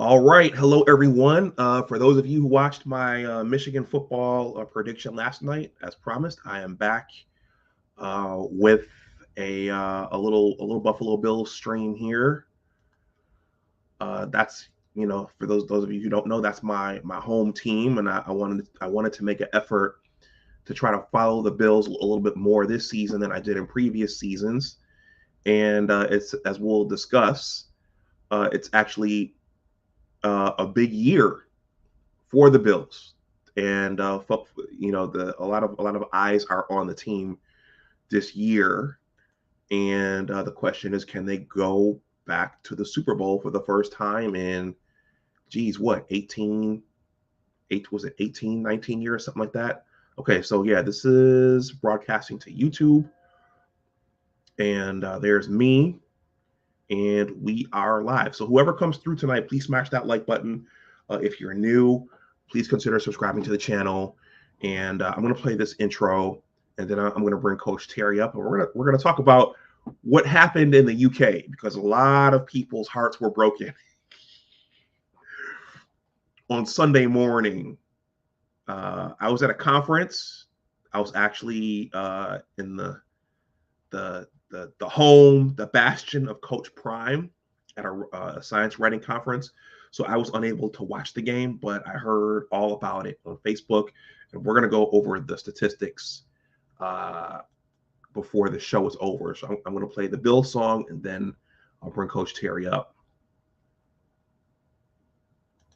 All right. Hello, everyone. For those of you who watched my Michigan football prediction last night, as promised, I am back with a little Buffalo Bills stream here. That's for those of you who don't know, that's my home team, and I wanted to make an effort to try to follow the Bills a little bit more this season than I did in previous seasons. And it's, as we'll discuss, it's actually a big year for the Bills, and a lot of eyes are on the team this year. And the question is, can they go back to the Super Bowl for the first time in, what, 18, 19 years, something like that? Okay, so yeah, this is broadcasting to YouTube, and there's me, and we are live. So whoever comes through tonight, please smash that like button. If you're new, please consider subscribing to the channel. And I'm going to play this intro, and then I'm going to bring Coach Terry up, and we're going to talk about what happened in the UK, because a lot of people's hearts were broken on Sunday morning. I was at a conference. I was actually in the home, the bastion of Coach Prime, at a science writing conference. So I was unable to watch the game, but I heard all about it on Facebook, and we're going to go over the statistics before the show is over. So I'm going to play the Bill song, and then I'll bring Coach Terry up.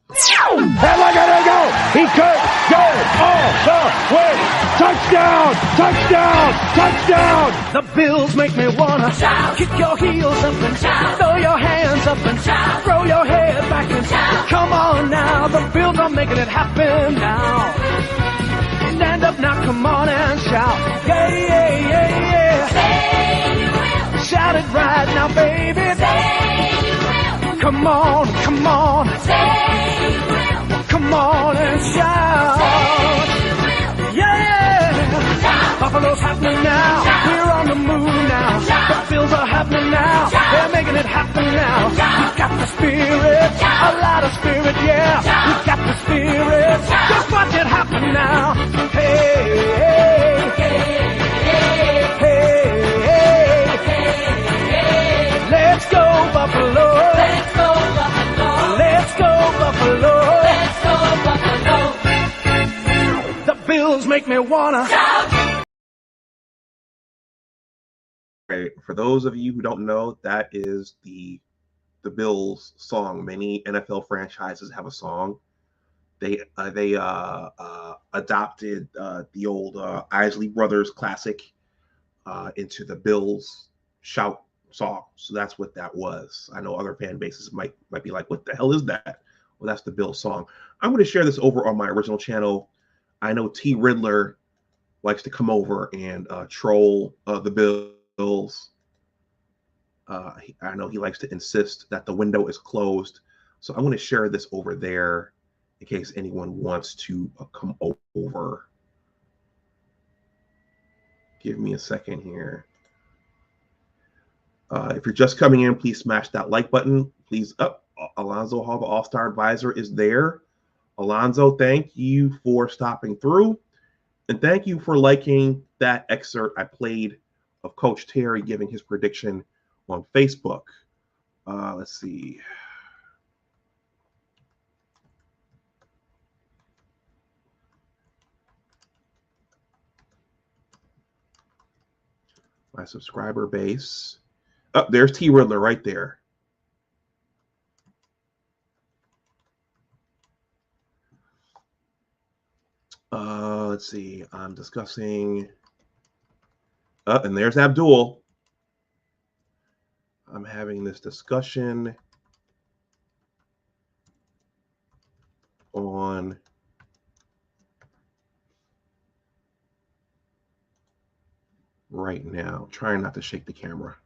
And look at him go! He could go all the way! Touchdown! Touchdown! Touchdown! The Bills make me wanna shout. Kick your heels up and shout. Throw your hands up and shout. Throw your head back and shout. Come on now, the Bills are making it happen now. Stand up now, come on and shout. Yeah, yeah, yeah, yeah. Say you will. Shout it right now, baby. Say you will. Come on, come on. Say you will. Come on and shout. Yeah. Shout. Buffalo's happening now. Shout. We're on the move now. Shout. The Bills are happening now. Shout. They're making it happen now. Shout. We've got the spirit. Shout. A lot of spirit, yeah. Shout. We've got the spirit. Shout. Just watch it happen now. Hey, hey, hey, hey, hey, hey. Let's go, Buffalo. Let's go, Buffalo. Let's go, Buffalo. Let's go, Buffalo. The Bills make me wanna shout. Okay, for those of you who don't know, that is the Bills song. Many NFL franchises have a song. They adopted the old Isley Brothers classic into the Bills shout song. So that's what that was. I know other fan bases might be like, what the hell is that? Well, that's the Bills song. I'm going to share this over on my original channel. I know T. Riddler likes to come over and troll the Bills. I know he likes to insist that the window is closed. So I'm going to share this over there in case anyone wants to come over. Give me a second here. If you're just coming in, please smash that like button. Please up. Alonzo Hall, the All-Star Advisor, is there. Alonzo, thank you for stopping through. And thank you for liking that excerpt I played of Coach Terry giving his prediction on Facebook. Let's see. My subscriber base. Oh, there's T. Riddler right there. Let's see. I'm discussing. And there's Abdul. I'm having this discussion on right now. Trying not to shake the camera.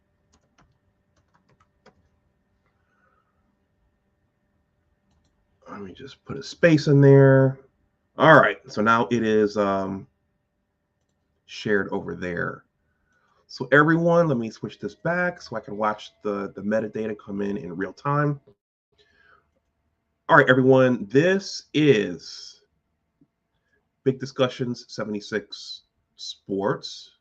Let me just put a space in there. All right, so now it is shared over there. So everyone, let me switch this back so I can watch the metadata come in real time. All right, everyone. This is Big Discussions 76 Sports.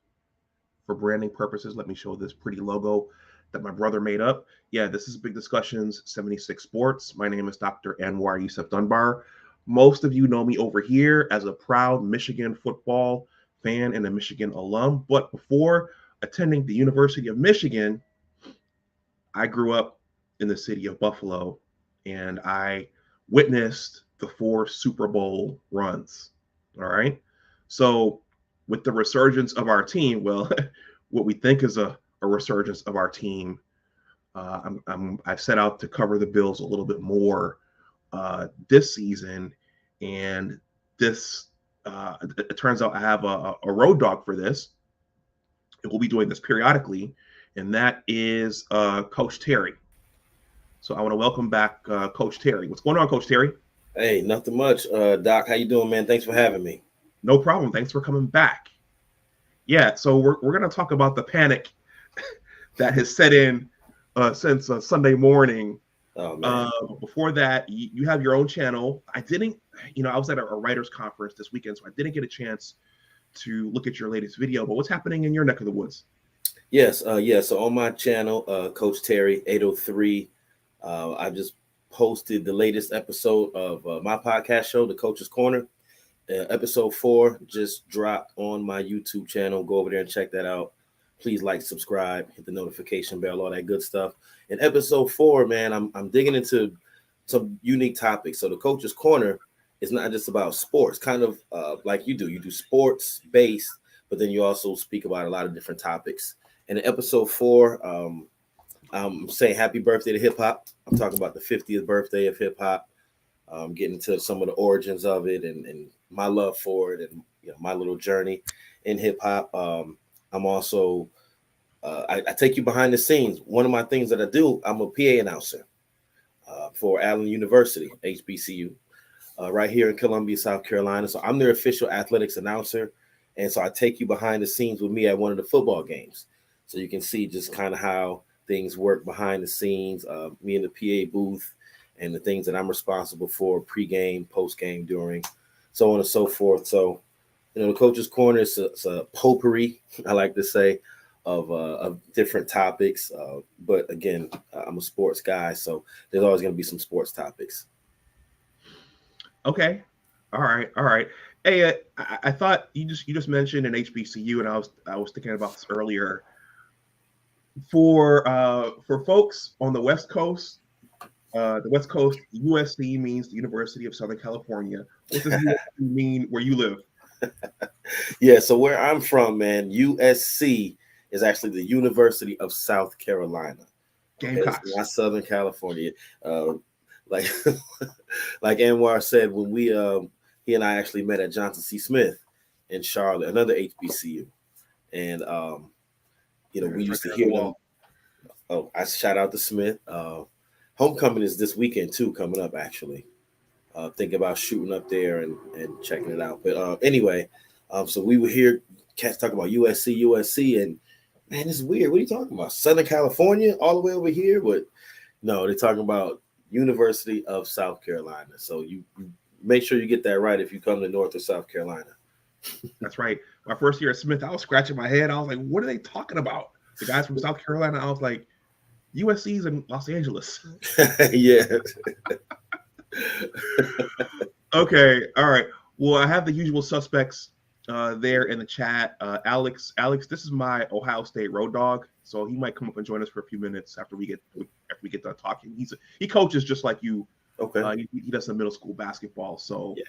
For branding purposes, let me show this pretty logo that my brother made up. Yeah, this is Big Discussions 76 Sports. My name is Dr. Anwar Yusuf Dunbar. Most of you know me over here as a proud Michigan football fan and a Michigan alum. But before attending the University of Michigan, I grew up in the city of Buffalo, and I witnessed the 4 Super Bowl runs. All right. So with the resurgence of our team, well, what we think is a resurgence of our team, I've set out to cover the Bills a little bit more this season, and this it turns out I have a road dog for this, and we'll be doing this periodically, and that is Coach Terry. So I want to welcome back Coach Terry. What's going on, Coach Terry? Hey, nothing much. Doc, how you doing, man? Thanks for having me. No problem. Thanks for coming back. Yeah, so we're going to talk about the panic that has set in since Sunday morning. Oh, man. Before that, you have your own channel. I was at a writer's conference this weekend, so I didn't get a chance to look at your latest video. But what's happening in your neck of the woods? Yes, so on my channel, Coach Terry 803, I just posted the latest episode of my podcast show, The Coach's Corner. Episode 4 just dropped on my YouTube channel. Go over there and check that out. Please like, subscribe, hit the notification bell, all that good stuff. In episode 4, man, I'm digging into some unique topics. So The Coach's Corner is not just about sports, kind of like you do. You do sports based, but then you also speak about a lot of different topics. And in episode 4, I'm saying happy birthday to hip hop. I'm talking about the 50th birthday of hip hop. Getting into some of the origins of it and my love for it, and my little journey in hip hop. I'm also I take you behind the scenes. One of my things that I do, I'm a PA announcer for Allen University, HBCU, right here in Columbia, South Carolina. So I'm their official athletics announcer, and so I take you behind the scenes with me at one of the football games, so you can see just kind of how things work behind the scenes. Me in the PA booth, and the things that I'm responsible for pre-game, post-game, during, so on and so forth. So, The Coach's Corner is a potpourri, I like to say, of different topics. But again, I'm a sports guy, so there's always going to be some sports topics. Okay. All right. Hey, I thought you just mentioned an HBCU, and I was thinking about this earlier. For folks on the West Coast, USC means the University of Southern California. What does USC mean where you live? Yeah, so where I'm from, man, USC is actually the University of South Carolina. Gamecocks. It's not Southern California. Like Anwar said, when he and I actually met at Johnson C. Smith in Charlotte, another HBCU, and we used to hear them. Oh, I shout out to Smith. Homecoming is this weekend too, coming up actually. Think about shooting up there and checking it out. But anyway, so we would hear cats talk about USC, and man, this is weird. What are you talking about? Southern California, all the way over here? But no, they're talking about University of South Carolina. So you make sure you get that right if you come to North or South Carolina. That's right. My first year at Smith, I was scratching my head. I was like, what are they talking about? The guys from South Carolina, I was like, USC's in Los Angeles. Yeah. Okay. All right. Well, I have the usual suspects there in the chat. Alex, this is my Ohio State road dog, so he might come up and join us for a few minutes after we get done talking. He coaches just like you. Okay. He does some middle school basketball, so yeah,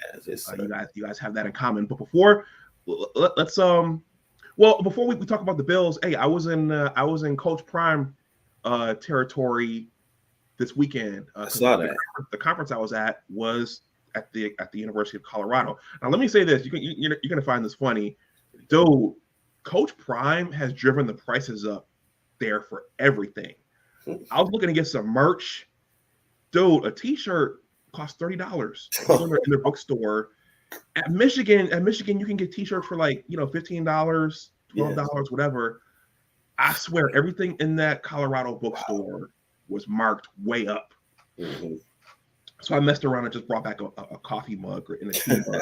you guys have that in common. But before before we talk about the Bills, hey, I was in Coach Prime territory this weekend. I saw that. The conference I was at was at the University of Colorado. Now, let me say this: you're gonna find this funny, dude. Coach Prime has driven the prices up there for everything. I was looking to get some merch, dude. A T-shirt costs $30 in their bookstore. At Michigan, you can get T-shirts for like $15, $12, whatever. I swear, everything in that Colorado bookstore was marked way up. Mm-hmm. So I messed around and just brought back a coffee mug and a tea mug.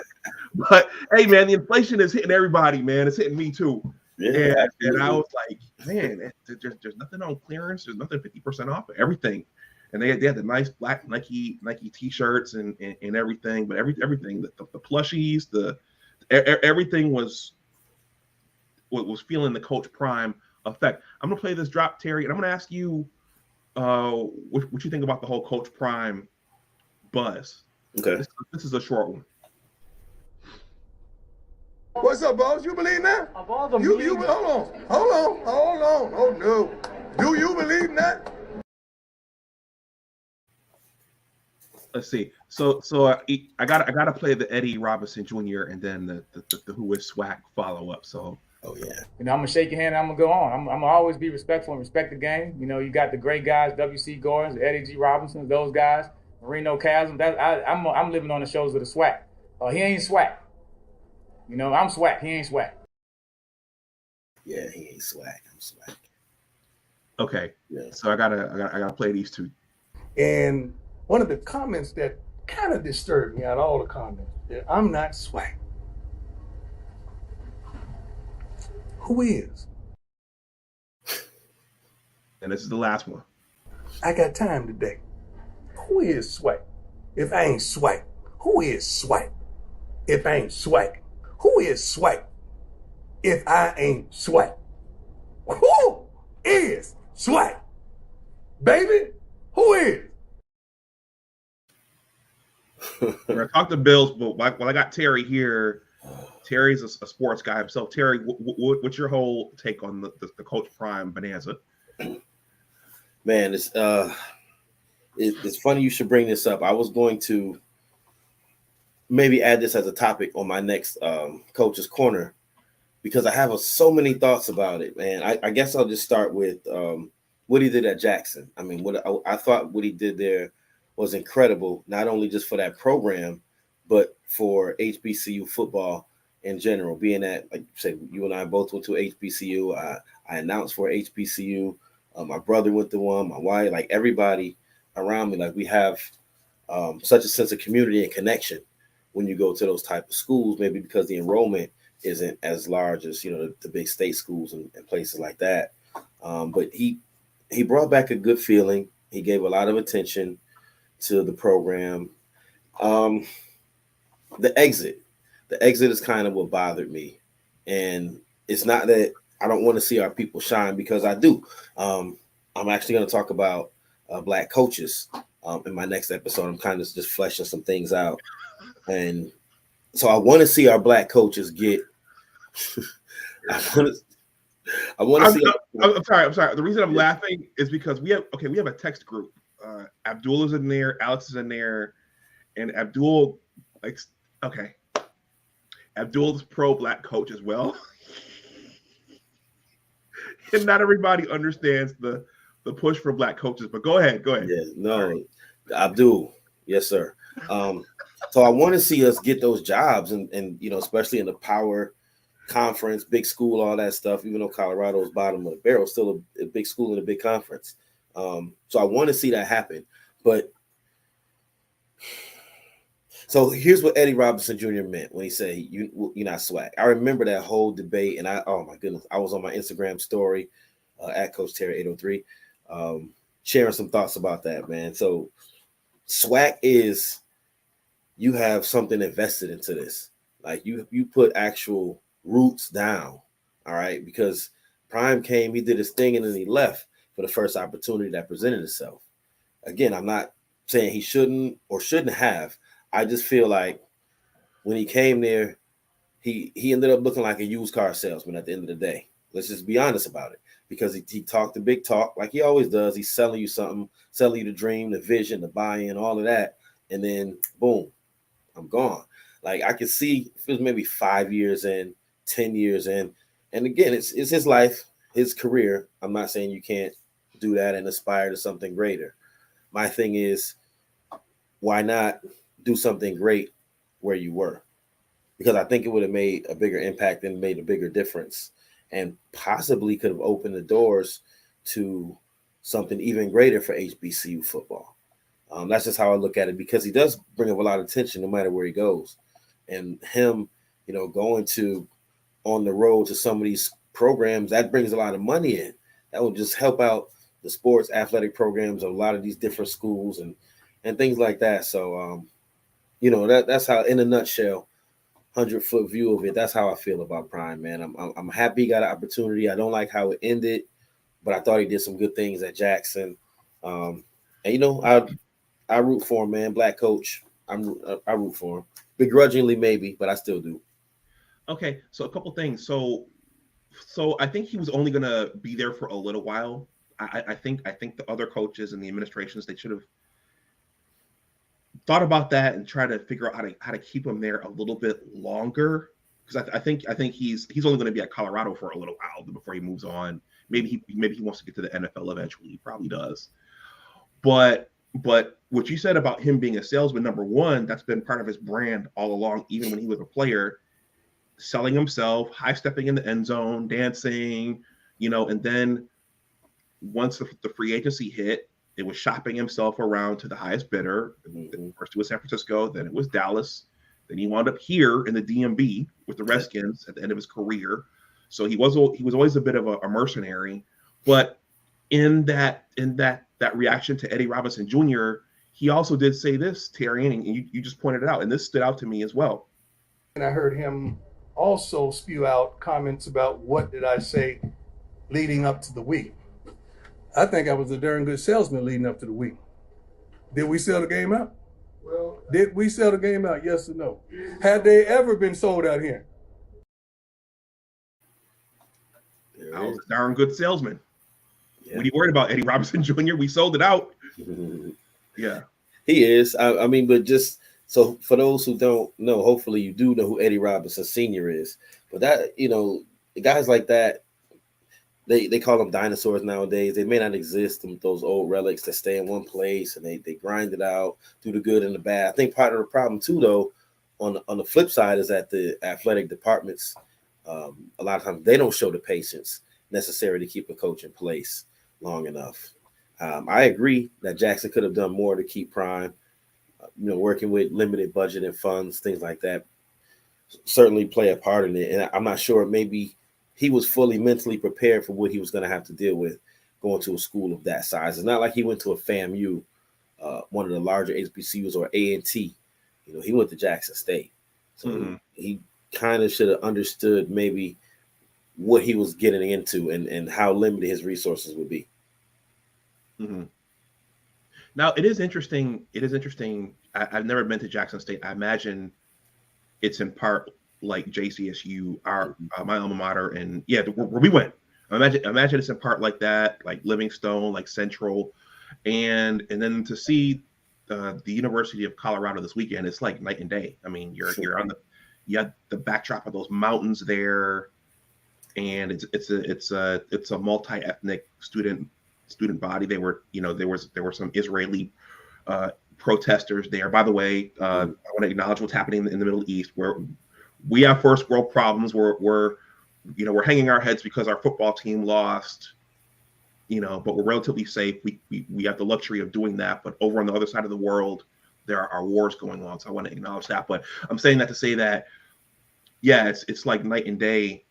But hey, man, the inflation is hitting everybody, man. It's hitting me too. Yeah, and I was like, man, there's nothing on clearance. There's nothing 50% off of everything. And they had the nice black Nike t-shirts and everything, but everything, the plushies, everything was feeling the Coach Prime effect. I'm gonna play this drop, Terry, and I'm gonna ask you what you think about the whole Coach Prime buzz. Okay. This is a short one. What's up, boss? You believe that? Hold on. Oh no. Do you believe that? Let's see. So I gotta play the Eddie Robinson Jr. and then the Who Is Swag follow up. So oh yeah. I'm gonna shake your hand and I'm gonna go on. I'm gonna always be respectful and respect the game. You got the great guys, W.C. Gordons, Eddie G. Robinson, those guys, Marino Chasm. I'm living on the shoulders of the swag. He ain't swag. I'm swag. He ain't swag. Yeah, he ain't swag. I'm swag. Okay. Yeah. So I gotta play these two. And one of the comments that kind of disturbed me out of all the comments, that I'm not swag. Who is? And this is the last one. I got time today. Who is swag? If I ain't swag, who is swag? If I ain't swag, who is swag? If I ain't swag, who is swag? Baby, who is? We're gonna talk to Bills, but while I got Terry here, Terry's a sports guy himself. Terry, what's your whole take on the Coach Prime bonanza? Man, it's funny you should bring this up. I was going to maybe add this as a topic on my next Coach's Corner because I have so many thoughts about it, man. I guess I'll just start with what he did at Jackson. I mean, I thought what he did there was incredible, not only just for that program, but for HBCU football in general. Being that, like you said, you and I both went to HBCU. I announced for HBCU. My brother went to one, my wife, like everybody around me. Like we have such a sense of community and connection when you go to those type of schools, maybe because the enrollment isn't as large as, the big state schools and places like that. But he brought back a good feeling. He gave a lot of attention to the program. The exit is kind of what bothered me. And it's not that I don't want to see our people shine, because I do. I'm actually going to talk about Black coaches in my next episode. I'm kind of just fleshing some things out. And so I want to see our Black coaches get I want to see. I'm sorry. The reason I'm laughing is because we have a text group. Abdul is in there, Alex is in there, and Abdul Abdul's pro Black coach as well. And not everybody understands the push for Black coaches, but go ahead. Yeah, no, Abdul, yes, sir. So I want to see us get those jobs, and especially in the power conference, big school, all that stuff. Even though Colorado's bottom of the barrel, still a big school in a big conference. So I want to see that happen. But so here's what Eddie Robinson Jr. meant when he said you're not swag. I remember that whole debate, and oh my goodness, I was on my Instagram story at Coach Terry 803, sharing some thoughts about that, man. So swag is you have something invested into this, like you put actual roots down, all right? Because Prime came, he did his thing, and then he left for the first opportunity that presented itself. Again, I'm not saying he shouldn't or shouldn't have. I just feel like when he came there, he ended up looking like a used car salesman at the end of the day. Let's just be honest about it, because he talked the big talk like he always does. He's selling you something, selling you the dream, the vision, the buy-in, all of that. And then boom, I'm gone. Like I could see if it was maybe 5 years in, 10 years in. And again, it's his life, his career. I'm not saying you can't do that and aspire to something greater. My thing is, why not do something great where you were? Because I think it would have made a bigger impact and made a bigger difference, and possibly could have opened the doors to something even greater for HBCU football. That's just how I look at it, because he does bring up a lot of attention no matter where he goes. And him, going to on the road to some of these programs, that brings a lot of money in. That will just help out the sports athletic programs of a lot of these different schools and things like that. So, that's how, in a nutshell, 100-foot view of it. That's how I feel about Prime, man. I'm happy he got an opportunity. I don't like how it ended, but I thought he did some good things at Jackson. And I root for him, man. Black coach. I root for him, begrudgingly maybe, but I still do. Okay, so a couple things. So I think he was only going to be there for a little while. I think the other coaches and the administrations, they should have thought about that and try to figure out how to keep him there a little bit longer, because I think he's only going to be at Colorado for a little while before he moves on. Maybe he wants to get to the NFL eventually. He probably does. But what you said about him being a salesman, number one, that's been part of his brand all along, even when he was a player, selling himself, high stepping in the end zone, dancing, and then once the free agency hit, it was shopping himself around to the highest bidder. First it was San Francisco, then it was Dallas. Then he wound up here in the DMV with the Redskins at the end of his career. So he was always a bit of a mercenary. But in that reaction to Eddie Robinson Jr., he also did say this, Terry, and you just pointed it out, and this stood out to me as well. And I heard him also spew out comments about what did I say leading up to the week. I think I was a darn good salesman leading up to the week. Did we sell the game out? Well, did we sell the game out? Yes or no? Had they ever been sold out here? I was a darn good salesman. Yeah. What are you worried about, Eddie Robinson Jr.? We sold it out. Yeah. He is. I mean, but just so for those who don't know, hopefully you do know who Eddie Robinson Sr. is. But that, guys like that, they call them dinosaurs nowadays. They may not exist, those old relics that stay in one place and they grind it out, do the good and the bad. I think part of the problem too, though, on the flip side, is that the athletic departments, a lot of times they don't show the patience necessary to keep a coach in place long enough. I agree that Jackson could have done more to keep Prime, working with limited budget and funds, things like that, certainly play a part in it. And I'm not sure, maybe he was fully mentally prepared for what he was going to have to deal with going to a school of that size. It's not like he went to a FAMU, one of the larger HBCUs, or A&T. He went to Jackson State. So he kind of should have understood maybe what he was getting into and how limited his resources would be. Mm-hmm. Now, it is interesting. I've never been to Jackson State. I imagine it's in part like JCSU, my alma mater, and where we went. Imagine it's in part like that, like Livingstone, like Central, and then to see the University of Colorado this weekend, it's like night and day. I mean, you have the backdrop of those mountains there, and it's a multi-ethnic student body. There were some Israeli protesters there. By the way, I want to acknowledge what's happening in the Middle East, where we have first world problems. We're hanging our heads because our football team lost, but we're relatively safe. We have the luxury of doing that. But over on the other side of the world, there are wars going on. So I want to acknowledge that. But I'm saying that to say that, it's like night and day.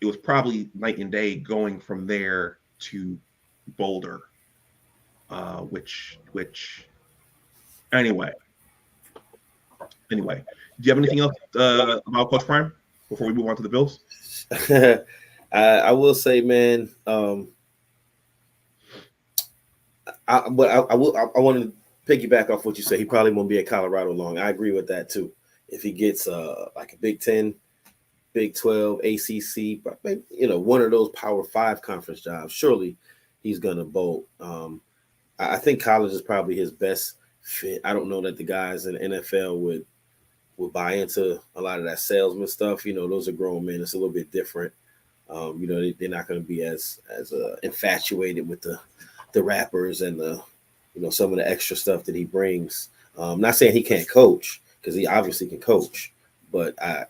It was probably night and day going from there to Boulder, which anyway. Do you have anything else about Coach Prime before we move on to the Bills? I will say, man, I want to piggyback off what you said. He probably won't be at Colorado long. I agree with that too. If he gets like a Big 10, Big 12, ACC, one of those Power 5 conference jobs, surely he's gonna bolt. I think college is probably his best fit. I don't know that the guys in the NFL would buy into a lot of that salesman stuff. Those are grown men. It's a little bit different. They're not going to be as infatuated with the rappers and the some of the extra stuff that he brings. I'm not saying he can't coach, because he obviously can coach, but I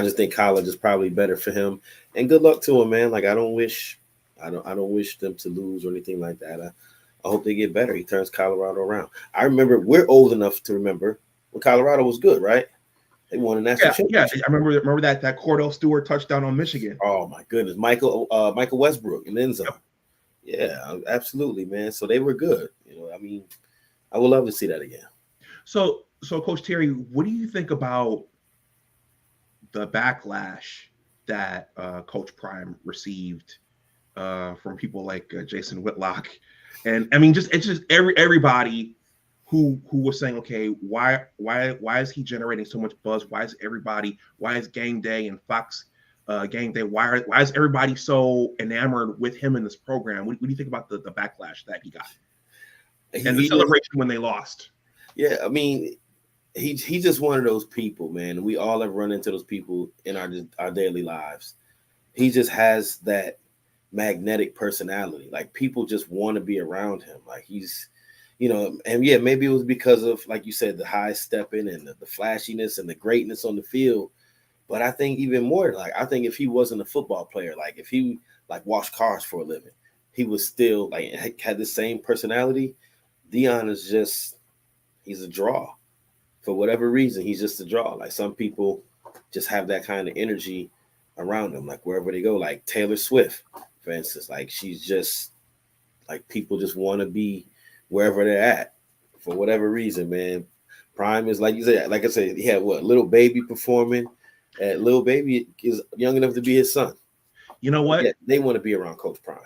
just think college is probably better for him. And good luck to him, man. Like I don't wish them to lose or anything like that. I hope they get better. He turns Colorado around. I remember, we're old enough to remember when Colorado was good, right? They won a national championship. Yeah, I remember that Cordell Stewart touchdown on Michigan. Oh my goodness, Michael Westbrook in the end zone. Yep. Yeah, absolutely, man. So they were good. You know, I mean, I would love to see that again. So Coach Terry, what do you think about the backlash that Coach Prime received from people like Jason Whitlock, and I mean, it's just everybody who was saying, okay, why is he generating so much buzz? Why is Game Day and Fox Game Day? Why is everybody so enamored with him in this program? What do you think about the backlash that he got and the celebration when they lost? Yeah, I mean, he's just one of those people, man. We all have run into those people in our daily lives. He just has that magnetic personality. Like, people just want to be around him. Like, he's, you know, and yeah, maybe it was because of, like you said, the high stepping and the flashiness and the greatness on the field. But I think even more, like, I think if he wasn't a football player, like if he like washed cars for a living, he was still like had the same personality. Deion is just, he's a draw. For whatever reason, he's just a draw. Like, some people just have that kind of energy around them, like wherever they go. Like Taylor Swift, for instance, like she's just like, people just want to be wherever they're at for whatever reason, man. Prime is, like you said, like I said, he had Little Baby performing. Little Baby is young enough to be his son. You know what? Yeah, they want to be around Coach Prime.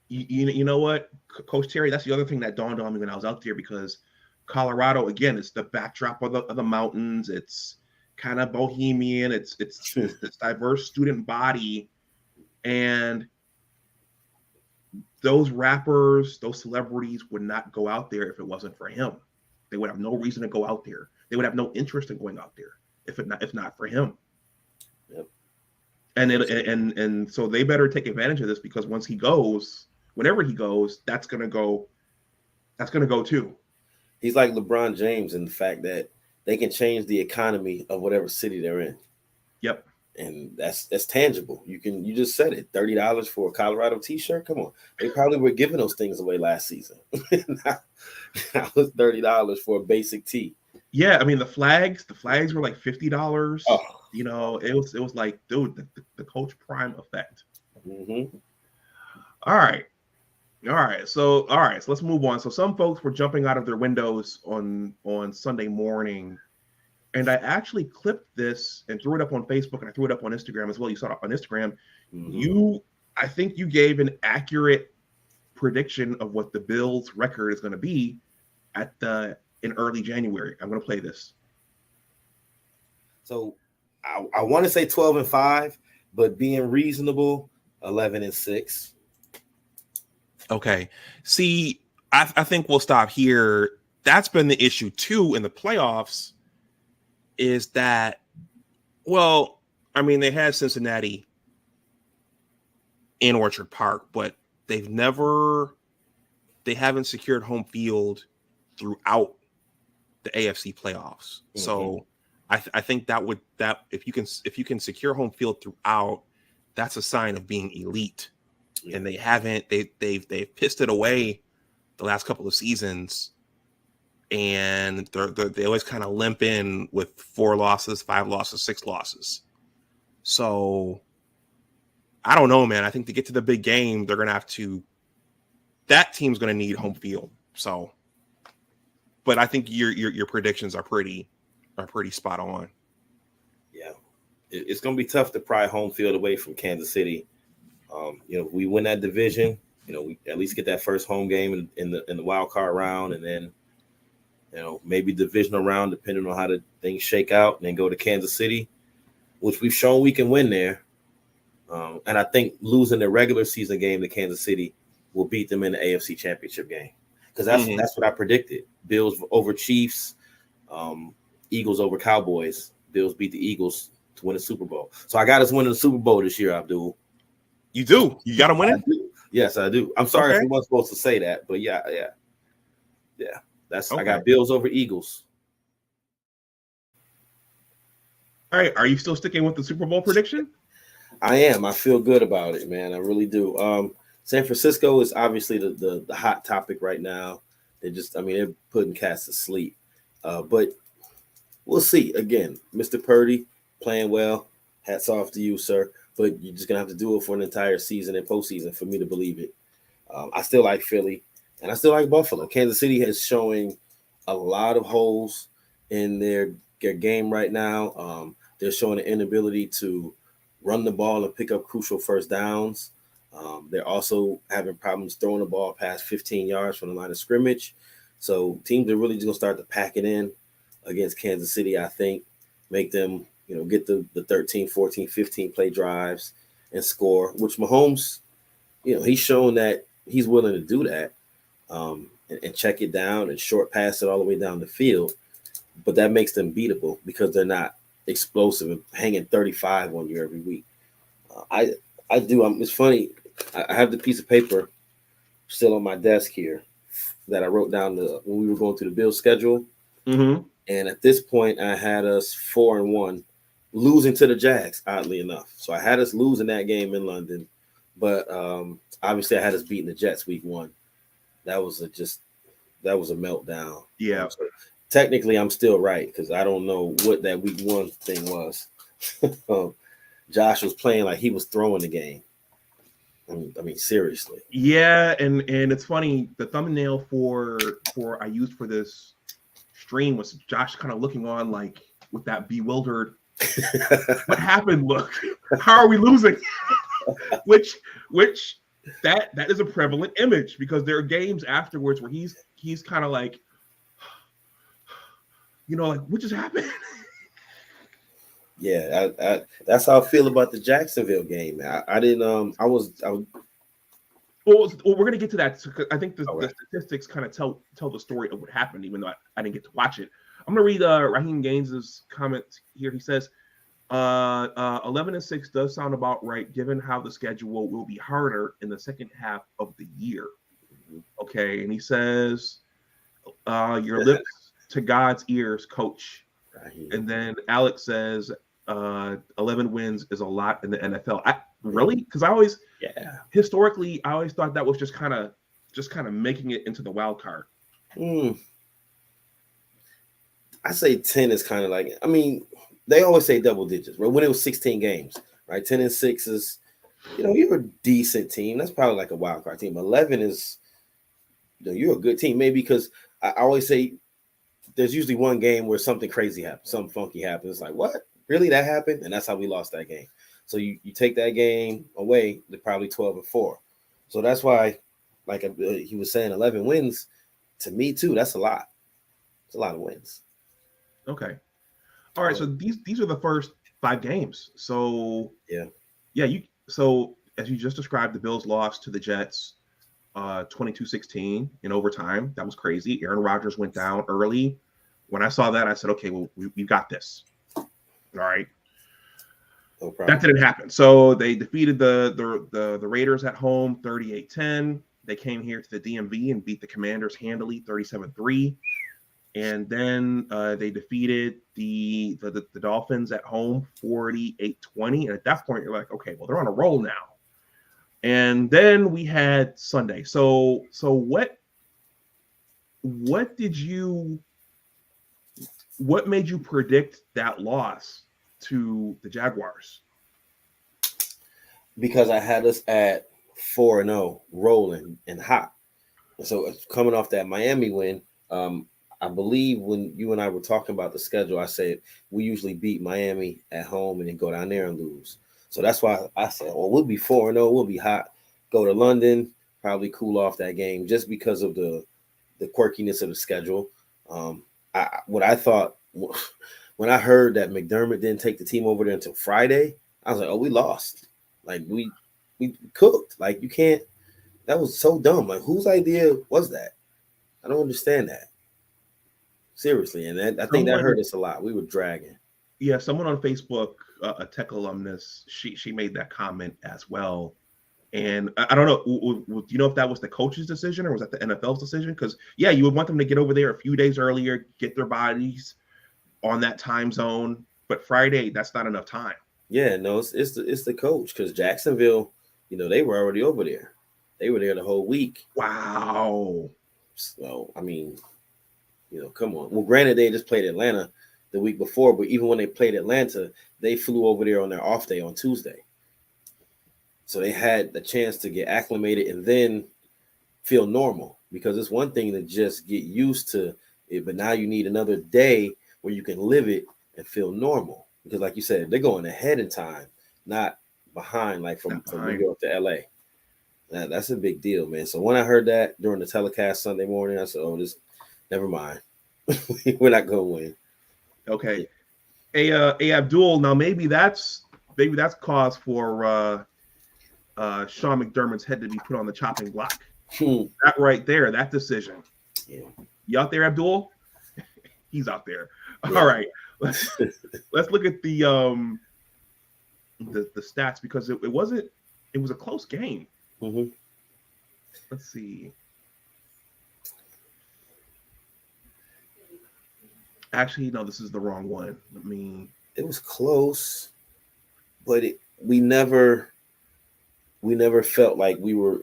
You know what, Coach Terry? That's the other thing that dawned on me when I was out there, because Colorado, again, it's the backdrop of the mountains. It's kind of bohemian. It's this diverse student body, and those rappers, those celebrities would not go out there if it wasn't for him. They would have no reason to go out there. They would have no interest in going out there if not for him. Yep. And so they better take advantage of this, because once he goes, whenever he goes, that's gonna go too. He's like LeBron James in the fact that they can change the economy of whatever city they're in. Yep. And that's tangible. You just said it. $30 for a Colorado t-shirt. Come on. They probably were giving those things away last season. That was $30 for a basic tee. Yeah, I mean, the flags were like $50. Oh. You know, it was like, dude, the Coach Prime effect. Mm-hmm. All right. So let's move on. So some folks were jumping out of their windows on Sunday morning, and I actually clipped this and threw it up on Facebook, and I threw it up on Instagram as well. You saw it on Instagram. Mm-hmm. I think you gave an accurate prediction of what the Bills' record is going to be in early January. I'm going to play this. So I want to say 12-5, but being reasonable, 11-6. Okay. See, I think we'll stop here. That's been the issue too in the playoffs, is that, well, I mean, they had Cincinnati in Orchard Park, but they haven't secured home field throughout the AFC playoffs. Mm-hmm. So I think that if you can secure home field throughout, that's a sign of being elite. Yeah. And they haven't. They've pissed it away the last couple of seasons, and they always kind of limp in with 4 losses, 5 losses, 6 losses. So I don't know, man. I think to get to the big game, they're gonna have to. That team's gonna need home field. So, but I think your predictions are pretty spot on. Yeah, it's gonna be tough to pry home field away from Kansas City. If we win that division, we at least get that first home game in the wild card round, and then, maybe divisional round, depending on how the things shake out, and then go to Kansas City, which we've shown we can win there. And I think losing the regular season game to Kansas City will beat them in the AFC Championship game, because that's what I predicted. Bills over Chiefs, Eagles over Cowboys. Bills beat the Eagles to win the Super Bowl. So I got us winning the Super Bowl this year, Abdul. You do? You got to win it? Yes, I do. I'm sorry if we weren't supposed to say that, but yeah. That's okay. I got Bills over Eagles. All right. Are you still sticking with the Super Bowl prediction? I am. I feel good about it, man. I really do. San Francisco is obviously the hot topic right now. They're putting cats to sleep. But we'll see. Again, Mr. Purdy playing well. Hats off to you, sir. But you're just going to have to do it for an entire season and postseason for me to believe it. I still like Philly, and I still like Buffalo. Kansas City is showing a lot of holes in their game right now. They're showing an inability to run the ball and pick up crucial first downs. They're also having problems throwing the ball past 15 yards from the line of scrimmage. So teams are really just going to start to pack it in against Kansas City, I think, make them, get the 13, 14, 15 play drives and score, which Mahomes, he's shown that he's willing to do that and check it down and short pass it all the way down the field. But that makes them beatable because they're not explosive and hanging 35 on you every week. I do. It's funny. I have the piece of paper still on my desk here that I wrote down when we were going through the Bills schedule. Mm-hmm. And at this point, I had us 4-1, losing to the Jags, oddly enough. So I had us losing that game in London. But obviously, I had us beating the Jets week 1. That was a meltdown. Yeah. So technically, I'm still right because I don't know what that week 1 thing was. Josh was playing like he was throwing the game. I mean, seriously. Yeah, and it's funny. The thumbnail for I used for this stream was Josh kind of looking on like with that bewildered, what happened? Look, how are we losing? which that is a prevalent image because there are games afterwards where he's kind of like, like what just happened? Yeah, that's how I feel about the Jacksonville game. I didn't. I was. Well, we're gonna get to that. I think the statistics kind of tell the story of what happened, even though I didn't get to watch it. I'm gonna read Raheem Gaines's comment here. He says, 11-6 does sound about right, given how the schedule will be harder in the second half of the year. Okay, and he says, your lips to God's ears, coach. And then Alex says 11 wins is a lot in the NFL. Really? Because historically, I always thought that was just kind of making it into the wild card. I say 10 is kind of like, they always say double digits, right? When it was 16 games, right? 10-6 is, you're a decent team. That's probably like a wild card team. 11 is, you're a good team. Maybe because I always say there's usually one game where something crazy happens, something funky happens. It's like, what? Really? That happened? And that's how we lost that game. So you take that game away, they're probably 12-4. So that's why, like he was saying, 11 wins, to me too, that's a lot. It's a lot of wins. Okay. All right. So these are the first 5 games. So yeah. So as you just described, the Bills lost to the Jets 22-16 in overtime. That was crazy. Aaron Rodgers went down early. When I saw that, I said, okay, well, we've got this. All right. No problem. That didn't happen. So they defeated the Raiders at home 38-10. They came here to the DMV and beat the Commanders handily 37-3. And then they defeated the Dolphins at home 48-20. And at that point, you're like, okay, well, they're on a roll now. And then we had Sunday. So what made you predict that loss to the Jaguars? Because I had us at 4-0, rolling and hot. So coming off that Miami win, I believe when you and I were talking about the schedule, I said we usually beat Miami at home and then go down there and lose. So that's why I said, well, we'll be 4-0, we'll be hot. Go to London, probably cool off that game just because of the quirkiness of the schedule. What I thought when I heard that McDermott didn't take the team over there until Friday, I was like, oh, we lost. Like we cooked. Like you can't. That was so dumb. Like whose idea was that? I don't understand that. Seriously, and I think that hurt us a lot. We were dragging. Yeah, someone on Facebook, a tech alumnus, she made that comment as well. And I don't know, do you know if that was the coach's decision or was that the NFL's decision? Because, yeah, you would want them to get over there a few days earlier, get their bodies on that time zone. But Friday, that's not enough time. Yeah, no, it's the coach because Jacksonville, they were already over there. They were there the whole week. Wow. So I mean, come on. Well, granted, they just played Atlanta the week before, but even when they played Atlanta, they flew over there on their off day on Tuesday. So they had the chance to get acclimated and then feel normal, because it's one thing to just get used to it, but now you need another day where you can live it and feel normal. Because like you said, they're going ahead in time, not behind, like from New York to LA. That's a big deal, man. So when I heard that during the telecast Sunday morning, I said, oh, never mind. We're not going to win. Okay. Hey, Abdul, now maybe that's cause for Sean McDermott's head to be put on the chopping block. That right there, that decision. Yeah. You out there, Abdul? He's out there. Yeah. All right. Let's look at the stats, because it was a close game. Mm-hmm. Let's see. Actually, no, this is the wrong one. It was close, but we never felt like we were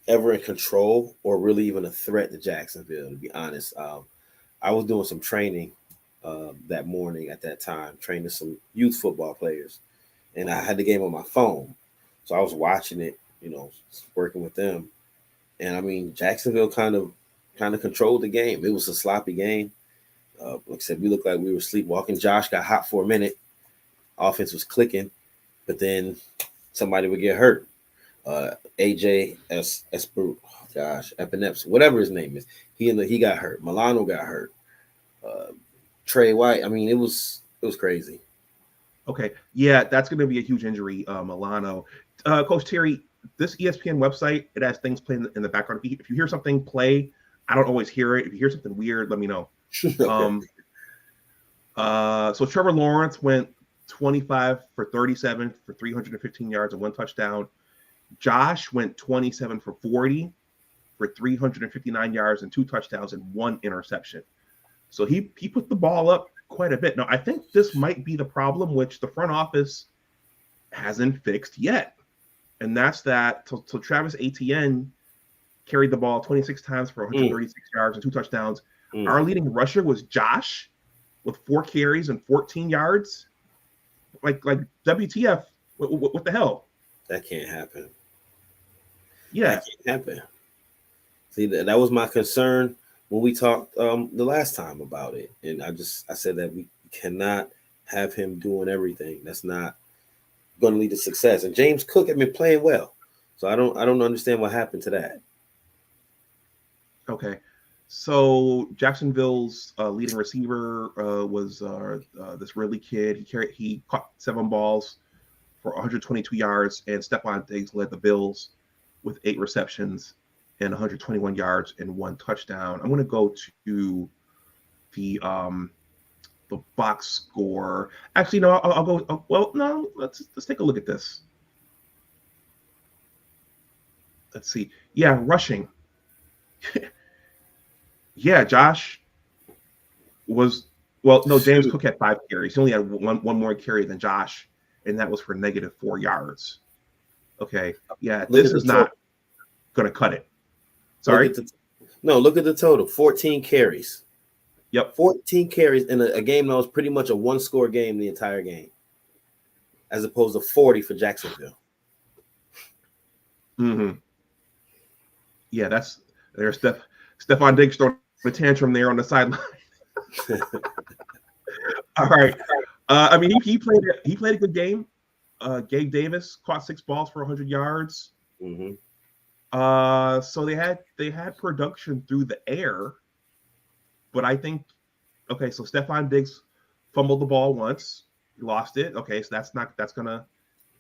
ever in control or really even a threat to Jacksonville, to be honest. I was doing some training that morning at that time, training some youth football players, and I had the game on my phone. So I was watching it, working with them. And I mean, Jacksonville kind of controlled the game. It was a sloppy game. Like I said, we looked like we were sleepwalking. Josh got hot for a minute. Offense was clicking, but then somebody would get hurt. AJ Epineps, whatever his name is, he got hurt. Milano got hurt. Trey White. I mean, it was crazy. Okay, yeah, that's going to be a huge injury, Milano. Coach Terry, this ESPN website, it has things playing in the background. If you hear something play, I don't always hear it. If you hear something weird, let me know. Okay. So Trevor Lawrence went 25 for 37 for 315 yards and 1 touchdown. Josh went 27 for 40 for 359 yards and 2 touchdowns and 1 interception. So he put the ball up quite a bit. Now, I think this might be the problem, which the front office hasn't fixed yet. And that's that. So Travis Etienne carried the ball 26 times for 136 yards and 2 touchdowns. Our leading rusher was Josh with 4 carries and 14 yards. Like WTF? What the hell? That can't happen. Yeah, that can't happen. See, that was my concern when we talked the last time about it, and I said that we cannot have him doing everything. That's not going to lead to success. And James Cook had been playing well, so I don't understand what happened to that. Okay. So Jacksonville's leading receiver was this Ridley kid. He caught 7 balls for 122 yards, and Stephon Diggs led the Bills with 8 receptions and 121 yards and 1 touchdown. I'm going to go to the box score. Actually, no, I'll go. Well, no, let's take a look at this. Let's see. Yeah, rushing. Yeah, Josh was James Cook had 5 carries. He only had one more carry than Josh, and that was for -4 yards. Okay, yeah, this is not going to cut it. Sorry. Look at the total: 14 carries. Yep, 14 carries in a game that was pretty much a 1-score game the entire game, as opposed to 40 for Jacksonville. Mm-hmm. Yeah, there's Stephon Diggs throwing a tantrum there on the sideline. All right. I mean, he played a good game. Gabe Davis caught 6 balls for 100 yards. Mm-hmm. So they had production through the air, but I think so Stephon Diggs fumbled the ball once, he lost it. Okay, so that's gonna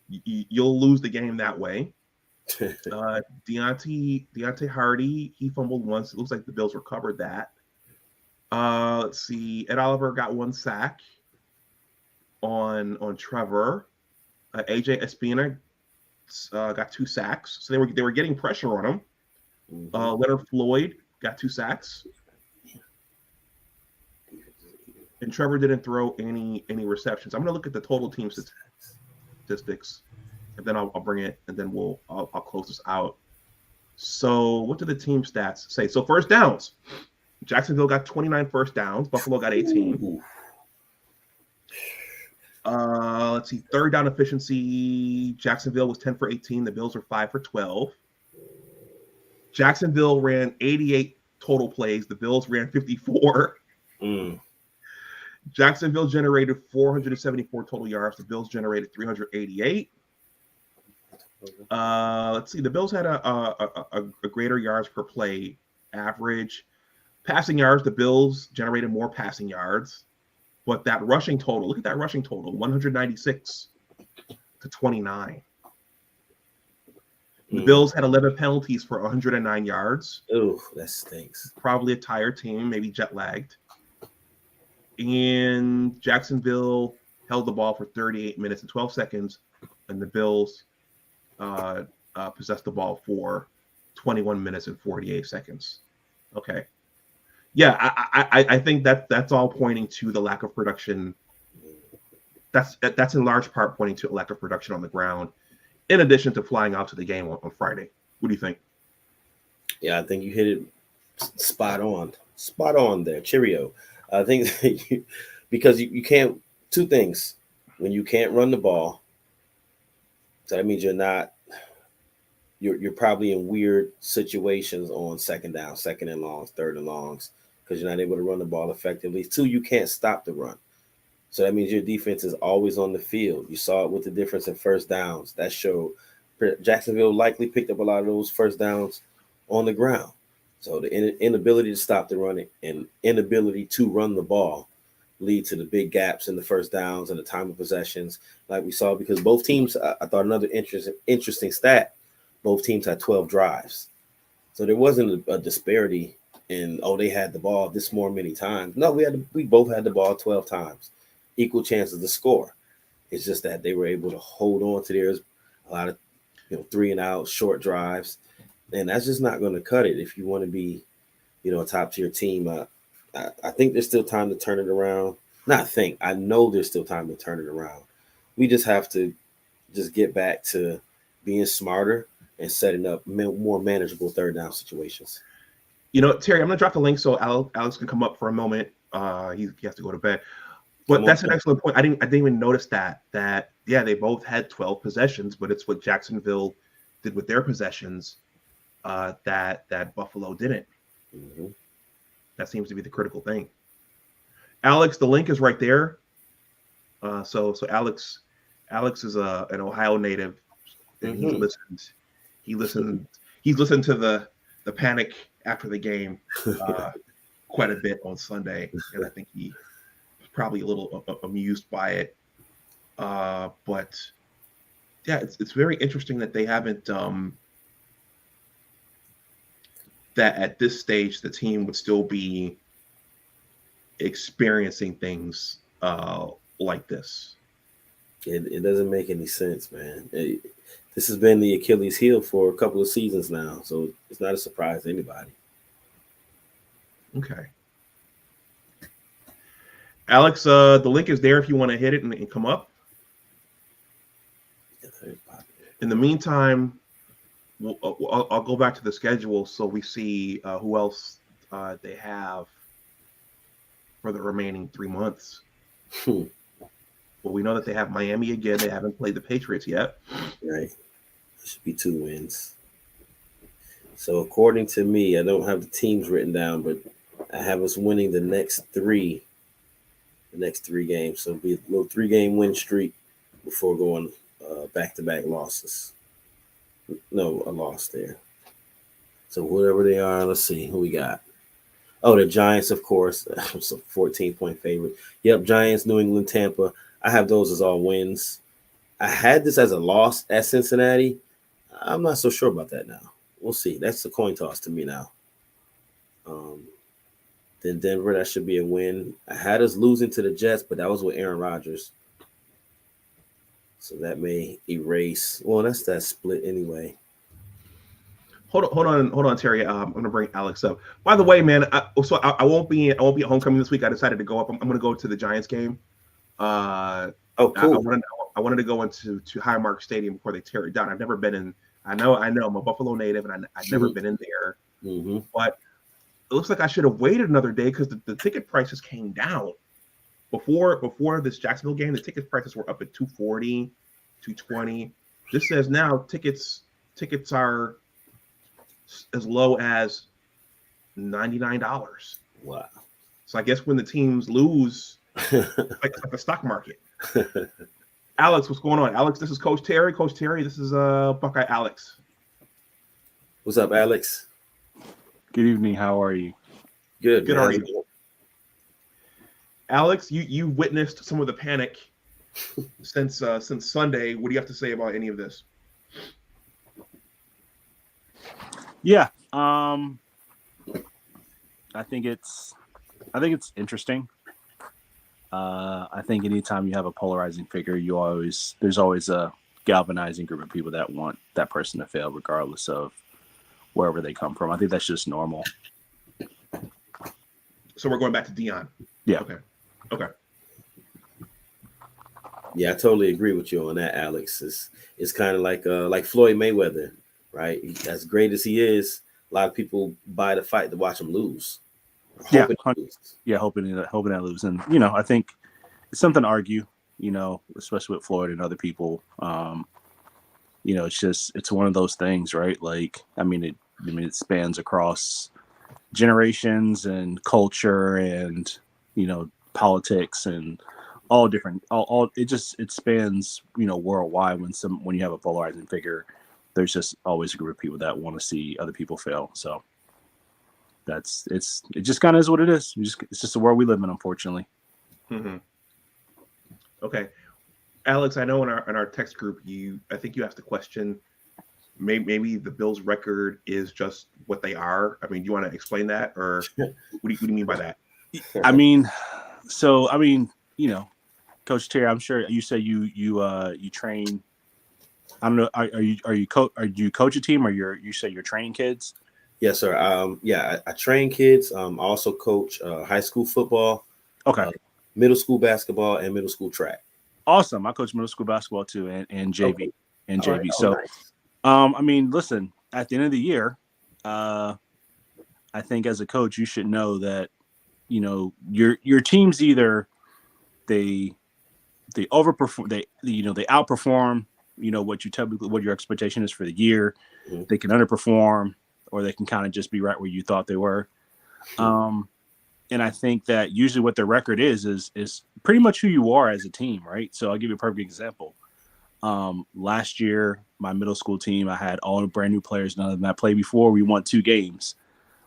you'll lose the game that way. Deontay Hardy, he fumbled once. It looks like the Bills recovered that. Let's see. Ed Oliver got 1 sack on Trevor. AJ Espina got 2 sacks. So they were getting pressure on him. Mm-hmm. Leonard Floyd got 2 sacks. And Trevor didn't throw any receptions. I'm going to look at the total team statistics, and then I'll bring it, and then I'll close this out. So what do the team stats say? So first downs. Jacksonville got 29 first downs. Buffalo got 18. Let's see. Third down efficiency. Jacksonville was 10 for 18. The Bills were 5 for 12. Jacksonville ran 88 total plays. The Bills ran 54. Jacksonville generated 474 total yards. The Bills generated 388. Let's see. The Bills had a greater yards per play average. Passing yards, the Bills generated more passing yards. But that rushing total, look at that rushing total, 196 to 29. The Bills had 11 penalties for 109 yards. Oh, that stinks. Probably a tired team, maybe jet lagged. And Jacksonville held the ball for 38 minutes and 12 seconds, and the Bills possessed the ball for 21 minutes and 48 seconds. Okay. Yeah, I think that's all pointing to the lack of production. That's in large part pointing to a lack of production on the ground, in addition to flying out to the game on Friday. What do you think? Yeah, I think you hit it spot on there. Cheerio. I think because you can't, two things. When you can't run the ball, so that means you're probably in weird situations on second down, second and longs, third and longs, because you're not able to run the ball effectively. Two, you can't stop the run. So that means your defense is always on the field. You saw it with the difference in first downs. That showed Jacksonville likely picked up a lot of those first downs on the ground. So the inability to stop the run and inability to run the ball lead to the big gaps in the first downs and the time of possessions, like we saw, because both teams, I thought another interesting stat, both teams had 12 drives. So there wasn't a disparity in, they had the ball this many times. No, we both had the ball 12 times. Equal chances to score. It's just that they were able to hold on to theirs. A lot of 3 and out short drives, and that's just not going to cut it if you want to be a top tier team. I think there's still time to turn it around. I know there's still time to turn it around. We just have to just get back to being smarter and setting up more manageable third down situations. Terry, I'm going to drop the link so Alex can come up for a moment. He has to go to bed. But that's an excellent point. I didn't even notice that they both had 12 possessions, but it's what Jacksonville did with their possessions that Buffalo didn't. Mm-hmm. That seems to be the critical thing. Alex, the link is right there. So Alex is an Ohio native, and he listened to the panic after the game quite a bit on Sunday, and I think he probably a little amused by it, but yeah, it's very interesting that they haven't that at this stage the team would still be experiencing things like this. It doesn't make any sense, man. This has been the Achilles heel for a couple of seasons now, so it's not a surprise to anybody. Okay. Alex, the link is there if you want to hit it and come up. In the meantime, I'll go back to the schedule so we see who else they have for the remaining 3 months. Well, we know that they have Miami again. They haven't played the Patriots yet. Right. It should be 2 wins. So according to me, I don't have the teams written down, but I have us winning the next 3 games. So it'll be a little 3-game win streak before going back-to-back losses. No, a loss there. So whatever they are, let's see who we got. Oh, the Giants, of course. It's a 14-point favorite. Yep, Giants, New England, Tampa. I have those as all wins. I had this as a loss at Cincinnati. I'm not so sure about that now. We'll see. That's a coin toss to me now. Then Denver, that should be a win. I had us losing to the Jets, but that was with Aaron Rodgers. So that may erase. Well, that's that split anyway. Hold on, Terry. I'm gonna bring Alex up. By the way, man, I won't be at homecoming this week. I decided to go up. I'm gonna go to the Giants game. Oh, cool. I wanted to go into Highmark Stadium before they tear it down. I've never been I know. I'm a Buffalo native, and I've never been in there. Mm-hmm. But it looks like I should have waited another day because the ticket prices came down. Before this Jacksonville game, the ticket prices were up at $240, $220. This says now tickets are as low as $99. Wow. So I guess when the teams lose, like the stock market. Alex, what's going on? Alex, this is Coach Terry. Coach Terry, this is Buckeye Alex. What's up, Alex? Good evening. How are you? Good. How are you? Alex, you witnessed some of the panic since Sunday. What do you have to say about any of this? Yeah. I think it's interesting. I think anytime you have a polarizing figure, there's always a galvanizing group of people that want that person to fail, regardless of wherever they come from. I think that's just normal. So we're going back to Deion. Yeah. Okay. Yeah, I totally agree with you on that, Alex. It's kind of like Floyd Mayweather, right? As great as he is, a lot of people buy the fight to watch him lose. Hoping I lose. And, I think it's something to argue, especially with Floyd and other people. It's one of those things, right? Like, it spans across generations and culture and, politics and all different, it spans, worldwide. When you have a polarizing figure, there's just always a group of people that want to see other people fail. So it just kind of is what it is. It's just the world we live in, unfortunately. Mm-hmm. Okay, Alex, I know in our text group, I think you asked a question. Maybe the Bills' record is just what they are. Do you want to explain that, or what do you mean by that? Coach Terry, I'm sure you say you train. I don't know. Do you coach a team, or you say you're training kids? Yes, sir. I train kids. I also coach high school football, middle school basketball, and middle school track. Awesome. I coach middle school basketball too, and JV. Okay. And JV. Right. So, nice. Listen. At the end of the year, I think as a coach, you should know that your teams either they overperform, they outperform, what your expectation is for the year. Mm-hmm. They can underperform, or they can kind of just be right where you thought they were. And I think that usually what their record is pretty much who you are as a team, right? So I'll give you a perfect example. Last year, my middle school team, I had all brand new players, none of them had played before. We won 2 games.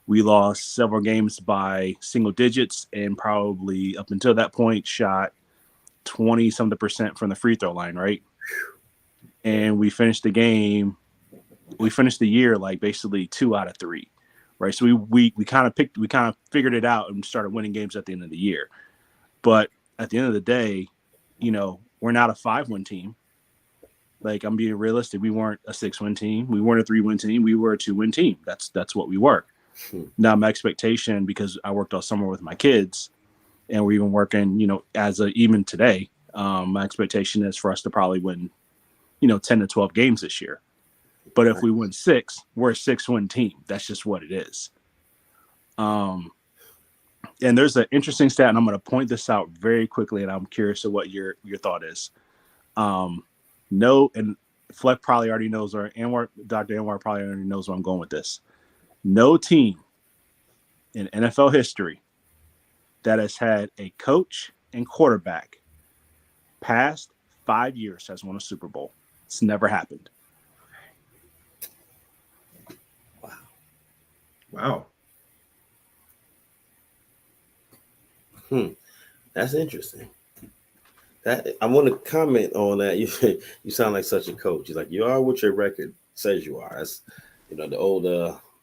We lost several games by single digits, and probably up until that point shot 20% from the free throw line, right? And we finished the year like basically 2 out of 3, right? So we kind of figured it out and started winning games at the end of the year. But at the end of the day, we're not a 5-win team. Like, I'm being realistic. We weren't a 6-win team. We weren't a 3-win team. We were a 2-win team. That's what we were. Now, my expectation, because I worked all summer with my kids, and we're even working, even today, my expectation is for us to probably win, 10 to 12 games this year. But if we win 6, we're a 6-win team. That's just what it is. And there's an interesting stat, and I'm going to point this out very quickly, and I'm curious of what your thought is. And Fleck probably already knows, or Dr. Anwar probably already knows where I'm going with this. No team in NFL history that has had a coach and quarterback past 5 years has won a Super Bowl. It's never happened. Wow. That's interesting. That I want to comment on that. You sound like such a coach. You're like, you are what your record says you are. That's the old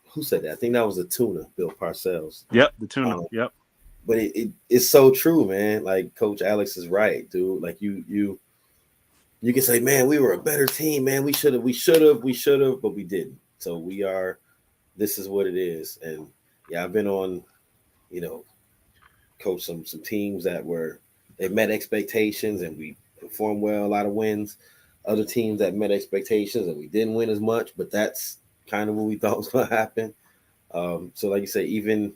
who said that? I think that was a tuna, Bill Parcells. Yep, the tuna. Yep. But it's so true, man. Like Coach Alex is right, dude. Like you can say, man, we were a better team, man. We should have, but we didn't. So we are. This is what it is. And yeah, I've been on, coach some teams that they met expectations and we performed well, a lot of wins. other teams that met expectations, and we didn't win as much, but that's kind of what we thought was going to happen. So like you say,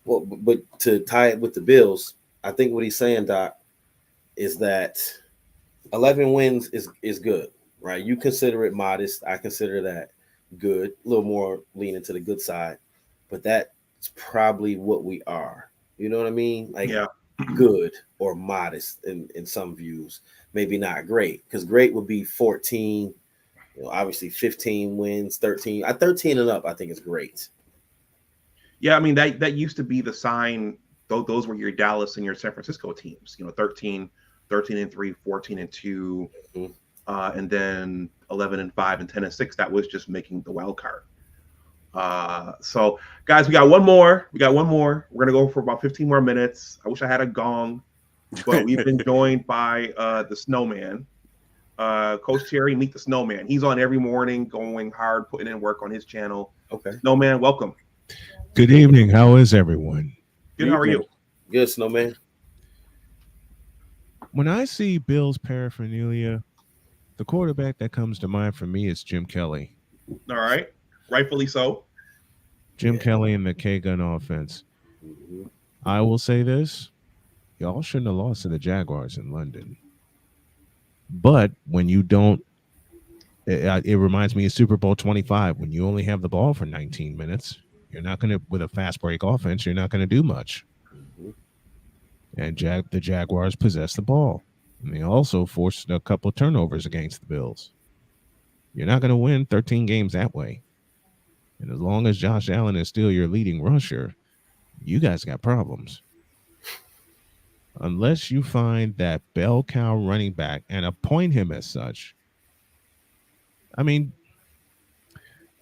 but to tie it with the Bills, I think what he's saying, Doc, is that 11 wins is good, right? You consider it modest. I consider that good, a little more leaning to the good side, but that's probably what we are. You know what I mean? Like, Yeah. Good or modest in some views, maybe not great, because great would be 14, obviously 15 wins, 13. 13 and up, I think is great. Yeah, I mean that used to be the sign. Those were your Dallas and your San Francisco teams. 13 and 3, 14 and 2, and then 11 and 5 and 10 and 6. That was just making the wild card. So guys, we got one more. We're gonna go for about 15 more minutes. I wish I had a gong, but we've been joined by the Snowman. Coach Terry, meet the Snowman. He's on every morning, going hard, putting in work on his channel. Okay. Snowman, welcome. Good evening. How is everyone? Good. How are you? Good, Snowman. When I see Bills paraphernalia, the quarterback that comes to mind for me is Jim Kelly. All right. Rightfully so. Jim Kelly and the K-Gun offense. I will say this. Y'all shouldn't have lost to the Jaguars in London. But when you don't, it reminds me of Super Bowl 25. When you only have the ball for 19 minutes, you're not going to, with a fast break offense, you're not going to do much. And the Jaguars possessed the ball. And they also forced a couple of turnovers against the Bills. You're not going to win 13 games that way. And as long as Josh Allen is still your leading rusher, you guys got problems. Unless you find that bell cow running back and appoint him as such. I mean,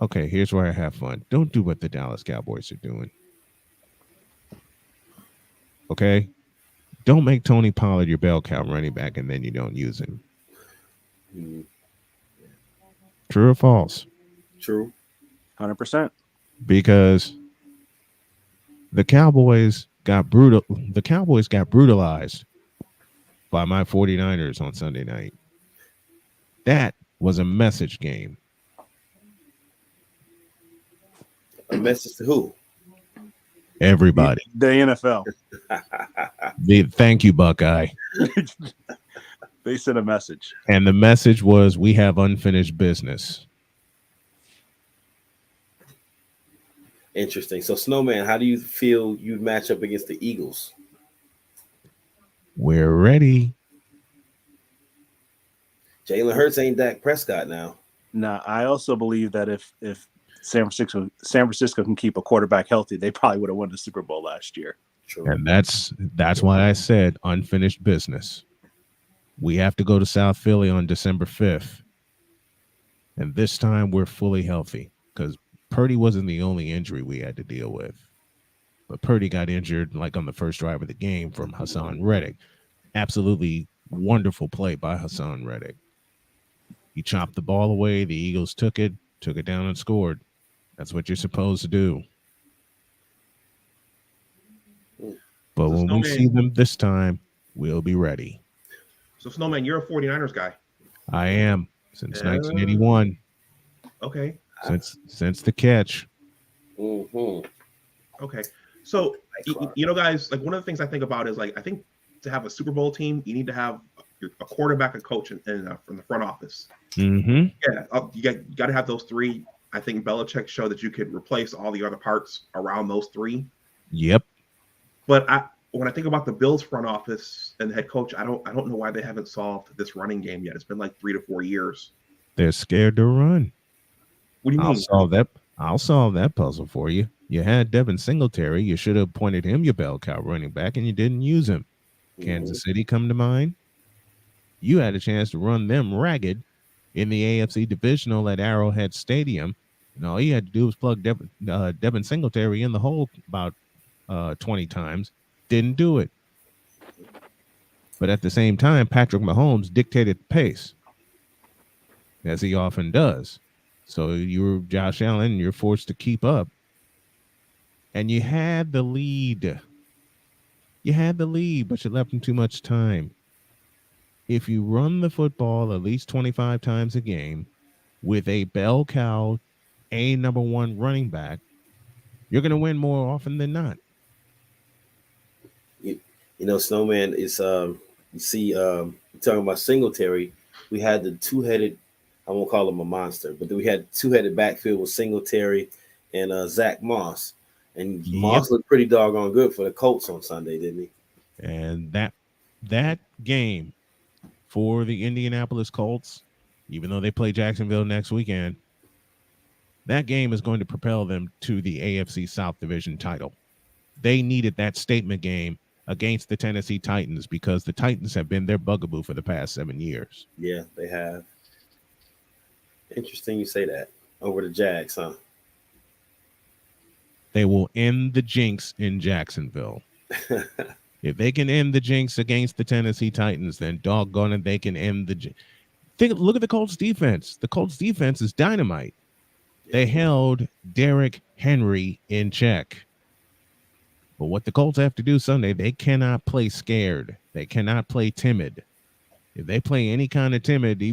okay, here's where I have fun. Don't do what the Dallas Cowboys are doing. Okay? Don't make Tony Pollard your bell cow running back and then you don't use him. True or false? True. 100%. Because the Cowboys got brutalized by my 49ers on Sunday night. That was a message game. A message to who? Everybody. The NFL. Thank you, Buckeye. They sent a message. And the message was, we have unfinished business. Interesting. So, Snowman, how do you feel you'd match up against the Eagles? We're ready. Jalen Hurts ain't Dak Prescott now. Now, I also believe that if San Francisco can keep a quarterback healthy, they probably would have won the Super Bowl last year. True. And that's why I said unfinished business. We have to go to South Philly on December 5th. And this time we're fully healthy because Purdy wasn't the only injury we had to deal with. But Purdy got injured like on the first drive of the game from Hassan Reddick. Absolutely wonderful play by Hassan Reddick. He chopped the ball away. The Eagles took it down and scored. That's what you're supposed to do. But when we see them this time, we'll be ready. So, Snowman, you're a 49ers guy. I am since 1981. Okay. Since the catch. Okay. So, guys, like one of the things I think about is like I think to have a Super Bowl team, you need to have a quarterback, a coach, and from the front office. Mm-hmm. Yeah, you got to have those three. I think Belichick showed that you could replace all the other parts around those three. Yep. But when I think about the Bills front office and the head coach, I don't know why they haven't solved this running game yet. It's been like 3 to 4 years. They're scared to run. What do you mean? I'll solve that puzzle for you. You had Devin Singletary. You should have appointed him your bell cow running back, and you didn't use him. Kansas City come to mind. You had a chance to run them ragged in the AFC Divisional at Arrowhead Stadium, and all you had to do was plug Devin Singletary in the hole about 20 times. Didn't do it. But at the same time, Patrick Mahomes dictated the pace, as he often does. So you're Josh Allen, you're forced to keep up. And you had the lead. But you left him too much time. if you run the football at least 25 times a game with a bell cow, a number one running back, you're going to win more often than not. You know, Snowman is you see talking about Singletary, we had the two-headed, I won't call him a monster, but we had two-headed backfield with Singletary and Zach Moss. And Moss looked pretty doggone good for the Colts on Sunday, didn't he? And that game for the Indianapolis Colts, even though they play Jacksonville next weekend, that game is going to propel them to the AFC South Division title. They needed that statement game against the Tennessee Titans because the Titans have been their bugaboo for the past 7 years. Yeah, they have. Interesting you say that. Over the Jags, huh? They will end the jinx in Jacksonville. If they can end the jinx against the Tennessee Titans, then doggone it, they can end the jinx. Look at the Colts defense. The Colts defense is dynamite. They held Derrick Henry in check. But what the Colts have to do Sunday, they cannot play scared. They cannot play timid. If they play any kind of timid,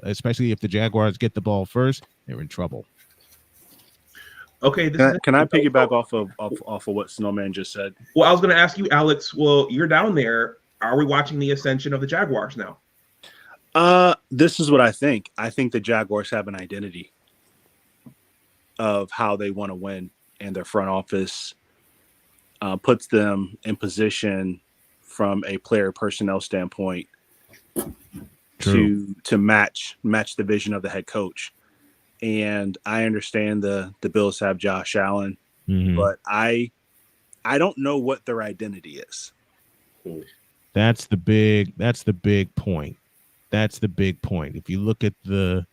especially if the Jaguars get the ball first, they're in trouble. Okay, can I piggyback off of what Snowman just said? Well, I was going to ask you, Alex. Well, you're down there. Are we watching the ascension of the Jaguars now? This is what I think. I think the Jaguars have an identity of how they want to win, and their front office puts them in position from a player personnel standpoint to match the vision of the head coach. And I understand the Bills have Josh Allen, but I don't know what their identity is. That's the big point. That's the big point. If you look at the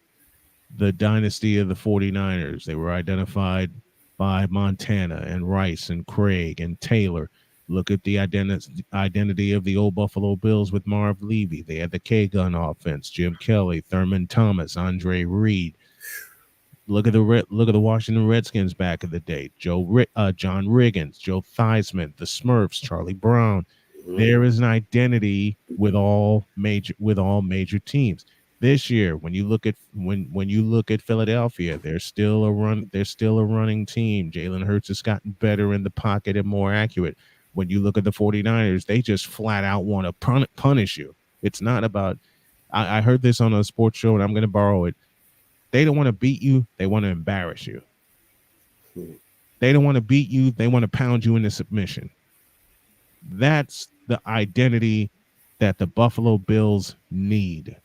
dynasty of the 49ers, they were identified by Montana and Rice and Craig and Taylor. Look at the identity of the old Buffalo Bills with Marv Levy. They had the K-gun offense, Jim Kelly, Thurman Thomas, Andre Reed. Look at the Washington Redskins back in the day. John Riggins, Joe Theismann, the Smurfs, Charlie Brown. There is an identity with all major teams. This year, when you look at Philadelphia, they're still a running team. Jalen Hurts has gotten better in the pocket and more accurate. When you look at the 49ers, they just flat out want to punish you. It's not about I heard this on a sports show, and I'm going to borrow it. They don't want to beat you. They want to embarrass you. They don't want to beat you. They want to pound you into submission. That's the identity that the Buffalo Bills need.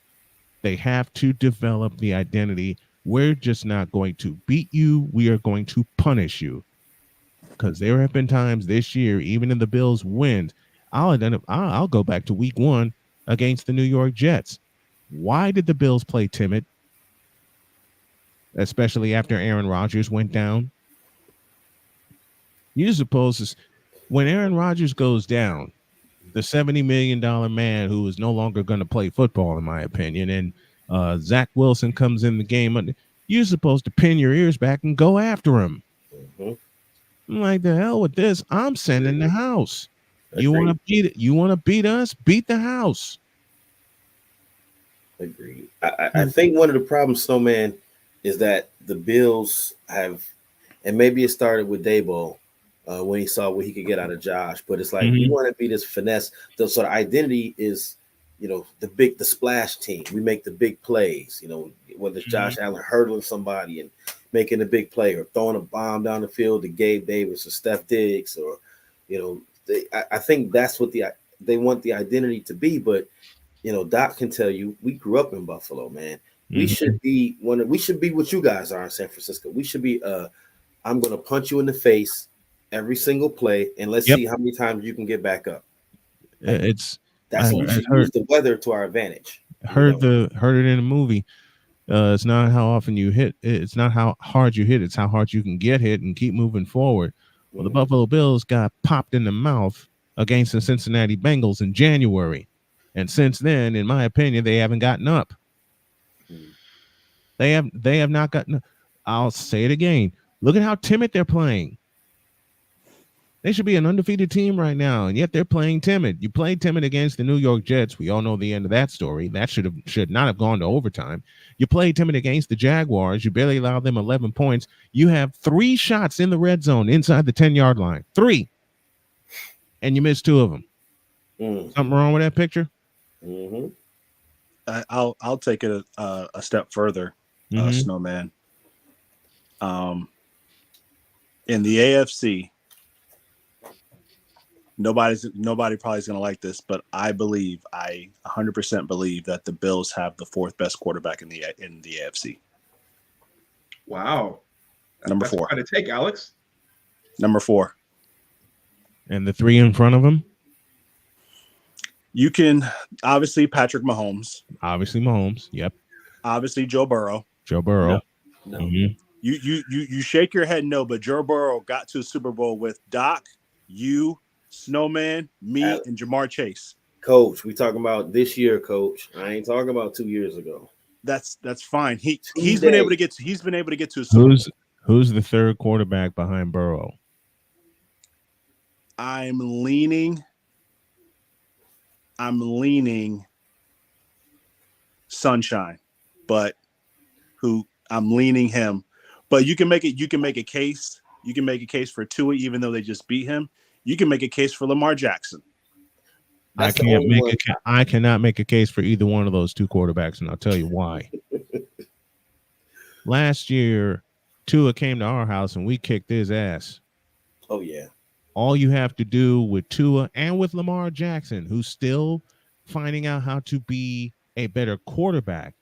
They have to develop the identity. We're just not going to beat you. We are going to punish you. Because there have been times this year, even in the Bills' wins, I'll go back to week 1 against the New York Jets. Why did the Bills play timid? Especially after Aaron Rodgers went down. You're supposed to, when Aaron Rodgers goes down, the $70 million man who is no longer going to play football, in my opinion, and Zach Wilson comes in the game, you're supposed to pin your ears back and go after him. I'm like, the hell with this. I'm sending the house. You want to beat it? You want to beat us? Beat the house. Agreed. I think one of the problems, Snowman, is that the Bills have, and maybe it started with Daboll when he saw what he could get out of Josh, but it's like we want to be this finesse. So the identity is, the splash team. We make the big plays, whether it's Josh Allen hurdling somebody and making a big play or throwing a bomb down the field to Gabe Davis or Steph Diggs, or, I think that's what they want the identity to be. But, Doc can tell you, we grew up in Buffalo, man. We should be what you guys are in San Francisco. We should be I'm going to punch you in the face every single play, and let's see how many times you can get back up. We should use the weather to our advantage. Heard it in the movie. It's not how often you hit. It's not how hard you hit. It's how hard you can get hit and keep moving forward. Well, the Buffalo Bills got popped in the mouth against the Cincinnati Bengals in January, and since then, in my opinion, they haven't gotten up. They have not gotten. I'll say it again. Look at how timid they're playing. They should be an undefeated team right now, and yet they're playing timid. You played timid against the New York Jets. We all know the end of that story. That should not have gone to overtime. You played timid against the Jaguars. You barely allowed them 11 points. You have 3 shots in the red zone inside the 10-yard line. 3. And you missed 2 of them. Something wrong with that picture? Mm-hmm. I'll take it a step further, Snowman. In the AFC, nobody probably is going to like this, but I 100% believe that the Bills have the 4th best quarterback in the AFC. Wow. Number That's 4. quite a take, Alex. Number 4. And the 3 in front of him? You can obviously Patrick Mahomes. Obviously Mahomes. Yep. Obviously Joe Burrow. No. You shake your head no, but Joe Burrow got to a Super Bowl with Doc, you, Snowman, me, and Jamar Chase. Coach, we talking about this year, Coach. I ain't talking about 2 years ago. That's fine. He's been able to get to a Super Bowl. Who's the 3rd quarterback behind Burrow? I'm leaning Sunshine, but I'm leaning him. But you can make a case. You can make a case for Tua, even though they just beat him. You can make a case for Lamar Jackson. I cannot make a case for either one of those 2 quarterbacks, and I'll tell you why. Last year, Tua came to our house and we kicked his ass. Oh yeah. All you have to do with Tua and with Lamar Jackson, who's still finding out how to be a better quarterback.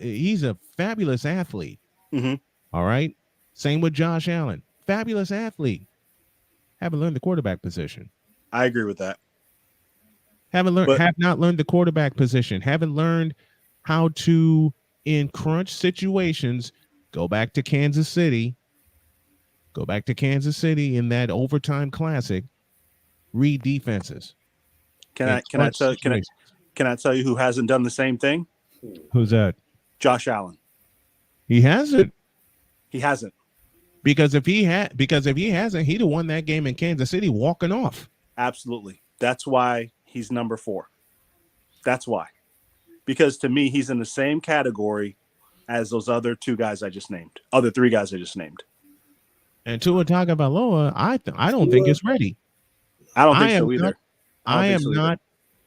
He's a fabulous athlete. Mm-hmm. All right. Same with Josh Allen. Fabulous athlete. Haven't learned the quarterback position. I agree with that. Have not learned the quarterback position. Haven't learned how to, in crunch situations, go back to Kansas City in that overtime classic, read defenses. Can I tell you who hasn't done the same thing? Who's that? Josh Allen. He hasn't. Because if he hasn't, he'd have won that game in Kansas City walking off. Absolutely. That's why he's number 4. That's why. Because to me, he's in the same category as those other 3 guys I just named. And Tua Tagovailoa, I don't think it's ready. I don't think so either.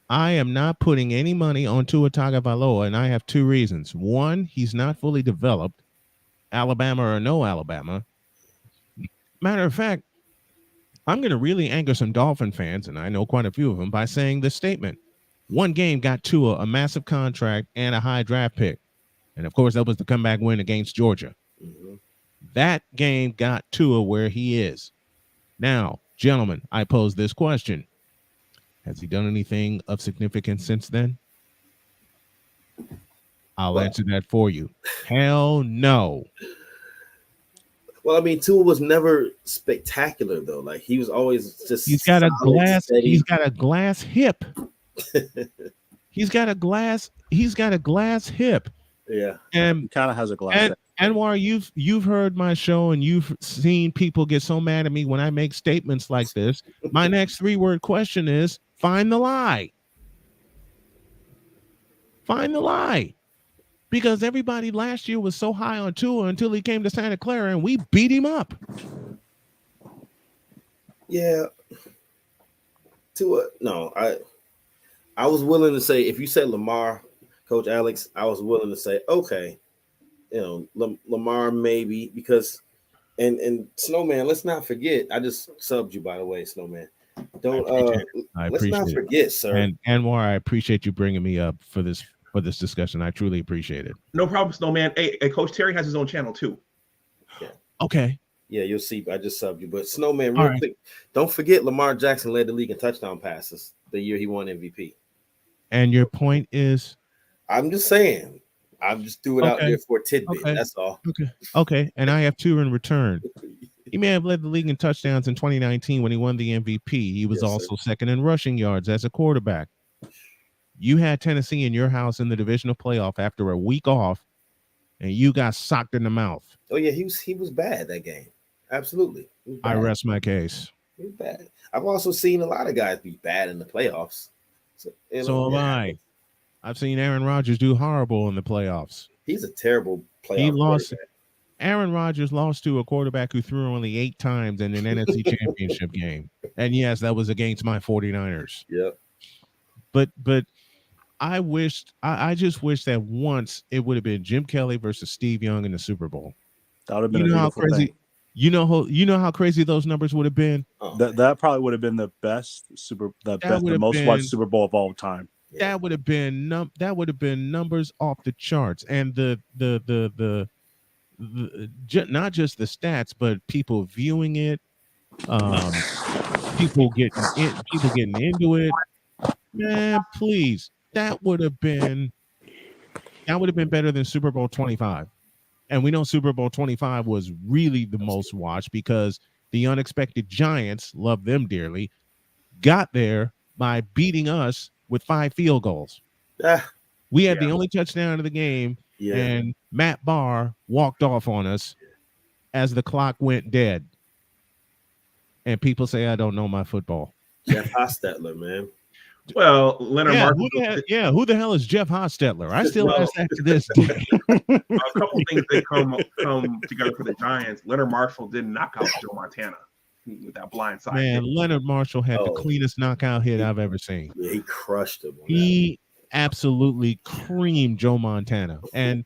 I am not putting any money on Tua Tagovailoa, and I have 2 reasons. One, he's not fully developed, Alabama or no Alabama. Matter of fact, I'm going to really anger some Dolphin fans, and I know quite a few of them, by saying this statement. 1 game got Tua a massive contract and a high draft pick. And, of course, that was the comeback win against Georgia. Mm-hmm. That game got Tua where he is. Now, gentlemen, I pose this question. Has he done anything of significance since then? I'll answer that for you. Hell no. Well, I mean, Tua was never spectacular though. Like he was always just. He's got a glass hip. He's got a glass hip. Yeah, and he kind of has a glass hip. Anwar, you've heard my show and you've seen people get so mad at me when I make statements like this. My next 3-word question is find the lie. Find the lie. Because everybody last year was so high on Tua until he came to Santa Clara and we beat him up. Yeah. Tua, no, I was willing to say, if you said Lamar, Coach Alex, I was willing to say, okay, you know, Lamar maybe, because and Snowman, let's not forget, I just subbed you, by the way, Snowman. Let's not forget, sir. And Anwar, I appreciate you bringing me up for this discussion. I truly appreciate it. No problem, Snowman. Hey, Coach Terry has his own channel too. Yeah. Okay. Yeah, you'll see. I just subbed you. But Snowman, real quick, don't forget Lamar Jackson led the league in touchdown passes the year he won MVP. And your point is? I'm just saying. I just threw it out there for a tidbit. Okay. That's all. Okay. And I have 2 in return. He may have led the league in touchdowns in 2019 when he won the MVP. He was also second in rushing yards as a quarterback. You had Tennessee in your house in the divisional playoff after a week off, and you got socked in the mouth. Oh yeah, he was bad that game. Absolutely. I rest my case. He's bad. I've also seen a lot of guys be bad in the playoffs. So have I. I've seen Aaron Rodgers do horrible in the playoffs. He's a terrible playoff He lost. quarterback. Aaron Rodgers lost to a quarterback who threw only 8 times in an NFC Championship game. And yes, that was against my 49ers. Yep. But I just wish that once it would have been Jim Kelly versus Steve Young in the Super Bowl. That would have been how crazy thing. You know how crazy those numbers would have been? Oh, that probably would have been the most watched Super Bowl of all time. Yeah. That would have been numbers off the charts. And the not just the stats, but people viewing it, people getting into it. Man, please, that would have been better than Super Bowl 25. And we know Super Bowl 25 was really the most watched because the unexpected Giants, love them dearly, got there by beating us with 5 field goals. We had the only touchdown of the game. Yeah. And Matt Barr walked off on us as the clock went dead. And people say, I don't know my football. Jeff Hostetler, man. Well, Leonard Marshall. Who the hell is Jeff Hostetler? I still ask that to this day. A couple things that come together for the Giants. Leonard Marshall did knock out Joe Montana with that blind side. Man, Leonard Marshall had the cleanest knockout hit I've ever seen. Yeah, he crushed him. He absolutely creamed Joe Montana. And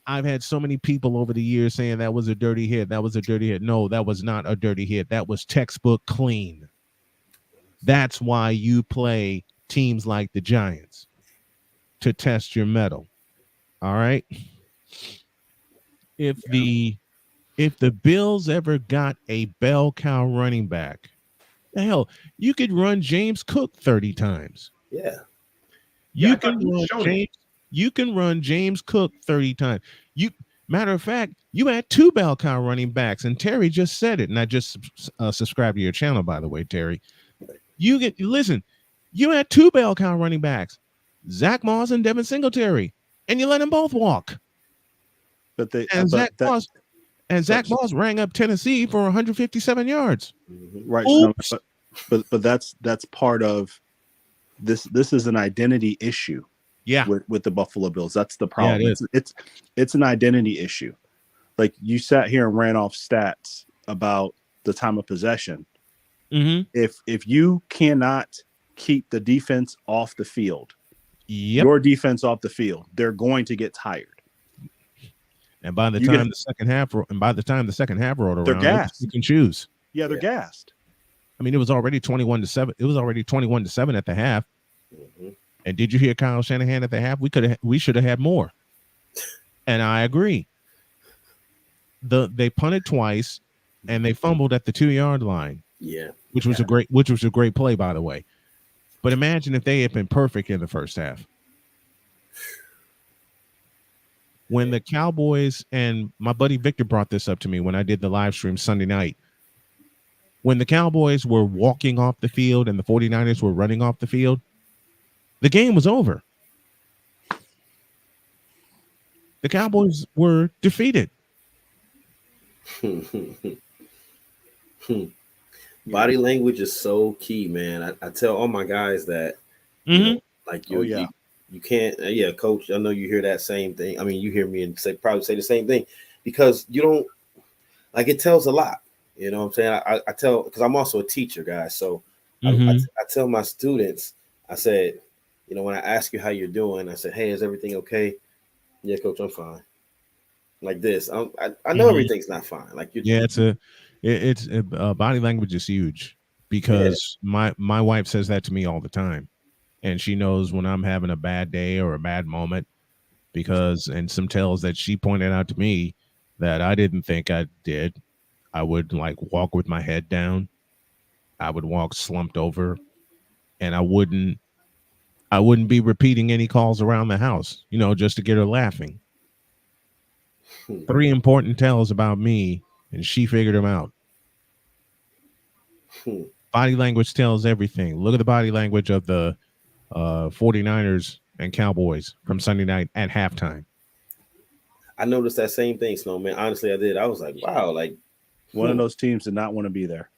I've had so many people over the years saying that was a dirty hit. That was a dirty hit. No, that was not a dirty hit. That was textbook clean. That's why you play teams like the Giants, to test your mettle. All right. If the Bills ever got a bell cow running back, the hell, you could run James Cook 30 times. Yeah. You can run James Cook 30 times. Matter of fact, you had 2 bell cow running backs, and Terry just said it. And I just subscribed to your channel, by the way, Terry. You had 2 bell cow running backs, Zach Moss and Devin Singletary, and you let them both walk. But Zach Moss rang up Tennessee for 157 yards. Right. But that's part of this. This is an identity issue. Yeah. With the Buffalo Bills. That's the problem. Yeah, it's an identity issue. Like, you sat here and ran off stats about the time of possession. Mm-hmm. If you cannot keep the defense off the field, your defense off the field, they're going to get tired. And by the time the second half rolled around, they're gassed. You can choose. Yeah, they're gassed. I mean, it was already 21-7. It was already 21-7 at the half. Mm-hmm. And did you hear Kyle Shanahan at the half? We should have had more. And I agree. They punted twice and they fumbled at the 2-yard line. Yeah. Which was a great play, by the way. But imagine if they had been perfect in the first half. When the Cowboys, and my buddy Victor brought this up to me when I did the live stream Sunday night. When the Cowboys were walking off the field and the 49ers were running off the field, the game was over. The Cowboys were defeated. Body language is so key, man. I tell all my guys that, you can't. Coach, I know you hear that same thing. I mean, you hear me and probably say the same thing, because you don't, like, it tells a lot. You know what I'm saying? I tell, because I'm also a teacher, guys. So I tell my students, I said, when I ask you how you're doing, I said, hey, is everything okay? Yeah, Coach, I'm fine. Like this, I know everything's not fine. Like, it's body language is huge, because my wife says that to me all the time, and she knows when I'm having a bad day or a bad moment, and some tells that she pointed out to me that I didn't think I did. I would walk with my head down. I would walk slumped over, and I wouldn't be repeating any calls around the house, just to get her laughing. 3 important tells about me, and she figured them out. Body language tells everything. Look at the body language of the 49ers and Cowboys from Sunday night at halftime. I noticed that same thing, Snowman. Honestly, I did. I was like, wow, like, one of those teams did not want to be there.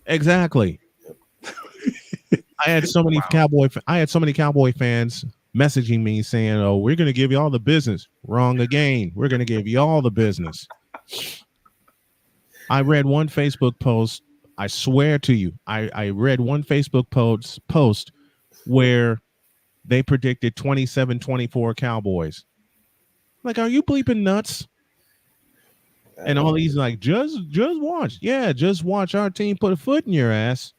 Exactly. I had so many Cowboy fans messaging me saying, "Oh, we're going to give you all the business." Wrong again. We're going to give you all the business. I read one Facebook post. I swear to you, I read one Facebook post where they predicted 27-24 Cowboys. Like, are you bleeping nuts? And all these like, just watch. Yeah, just watch our team put a foot in your ass.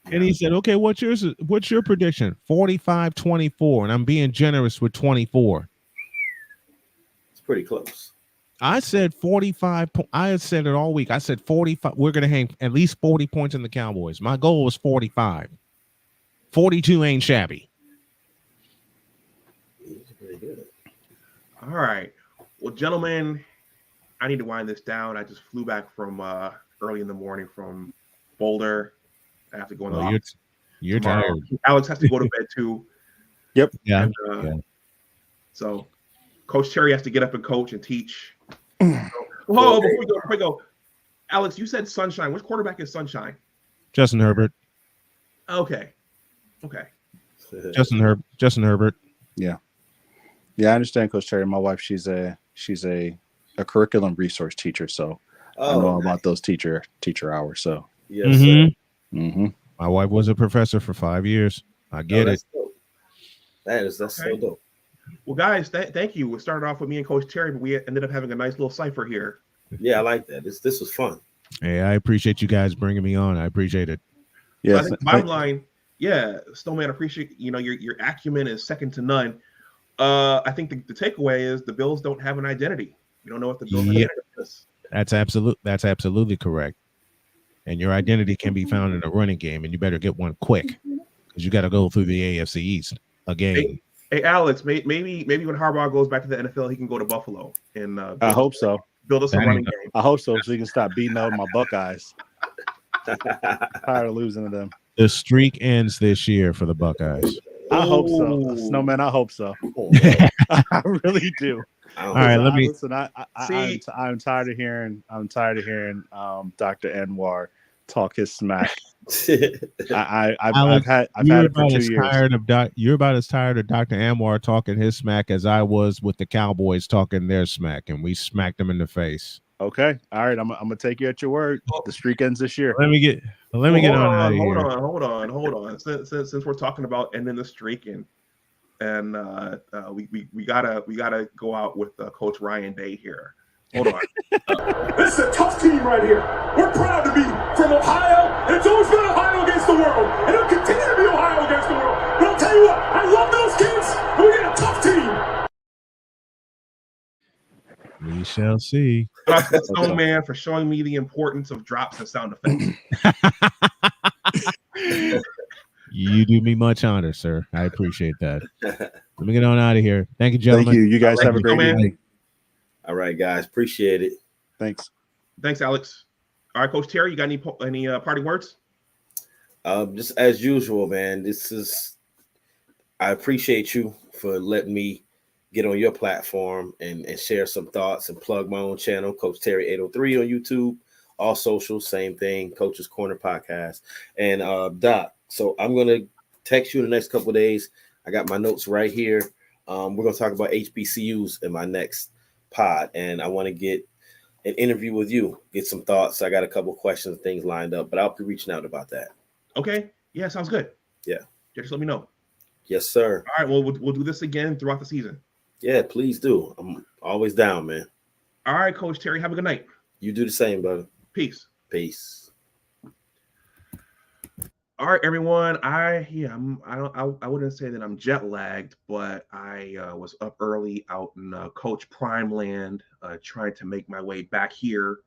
And he said, okay, what's your prediction? 45-24. And I'm being generous with 24. It's pretty close. I said 45. I had said it all week. I said 45. We're going to hang at least 40 points in the Cowboys. My goal was 45. 42 ain't shabby. Pretty good. All right. Well, gentlemen, I need to wind this down. I just flew back from early in the morning from Boulder. I have to go in the office. You're tired. Alex has to go to bed too. Yep. Yeah. And, So Coach Terry has to get up and coach and teach. Before we go, Alex, you said Sunshine. Which quarterback is Sunshine? Justin Herbert. Okay. Justin Herbert. Yeah, I understand, Coach Terry. My wife, she's a curriculum resource teacher, so I know about those teacher hours. So yes, sir. Mm-hmm. My wife was a professor for 5 years. I get it. Dope. That's so dope. Well, guys, thank you. We started off with me and Coach Terry, but we ended up having a nice little cipher here. Yeah, I like that. This was fun. Hey, I appreciate you guys bringing me on. I appreciate it. Yes. I think the bottom line, Snowman, appreciate your acumen is second to none. I think the takeaway is the Bills don't have an identity. You don't know what the Bills identity is. That's absolutely correct. And your identity can be found in a running game, and you better get one quick because you got to go through the AFC East again. Hey, Alex, maybe when Harbaugh goes back to the NFL, he can go to Buffalo and I hope so. Build us a running game. I hope so he can stop beating up my Buckeyes. Tired of losing to them. The streak ends this year for the Buckeyes. I hope so. Snowman, I hope so. I really do. All right, let me listen. I'm tired of hearing. Dr. Anwar talk his smack. I've had it for 2 years. You're about as tired of Dr. Anwar talking his smack as I was with the Cowboys talking their smack, and we smacked them in the face. Okay, all right. I'm gonna take you at your word. The streak ends this year. Let me get on. Hold on. Since we're talking about ending the streak and we gotta go out with Coach Ryan Day here. Hold on. This is a tough team right here. We're proud to be from Ohio, and it's always been Ohio against the world, and it'll continue to be Ohio against the world. But I'll tell you what, I love those kids, and we got a tough team. We shall see. Snowman for showing me the importance of drops and sound effects. You do me much honor, sir. I appreciate that. Let me get on out of here. Thank you, gentlemen. Thank you. You guys have a great evening. All right, guys. Appreciate it. Thanks, Alex. All right, Coach Terry, you got any parting words? Just as usual, man. I appreciate you for letting me get on your platform and share some thoughts and plug my own channel, Coach Terry 803 on YouTube, all social, same thing, Coach's Corner Podcast. And Doc, so I'm going to text you in the next couple of days. I got my notes right here. We're going to talk about HBCUs in my next pod, and I want to get an interview with you, get some thoughts. I got a couple questions, things lined up, but I'll be reaching out about that. Okay. Yeah, sounds good. Yeah. Just let me know. Yes, sir. All right. Well, we'll do this again throughout the season. Yeah, please do. I'm always down, man. All right, Coach Terry. Have a good night. You do the same, brother. Peace. Peace. All right, everyone. I wouldn't say that I'm jet lagged, but I was up early out in Coach Prime land, trying to make my way back here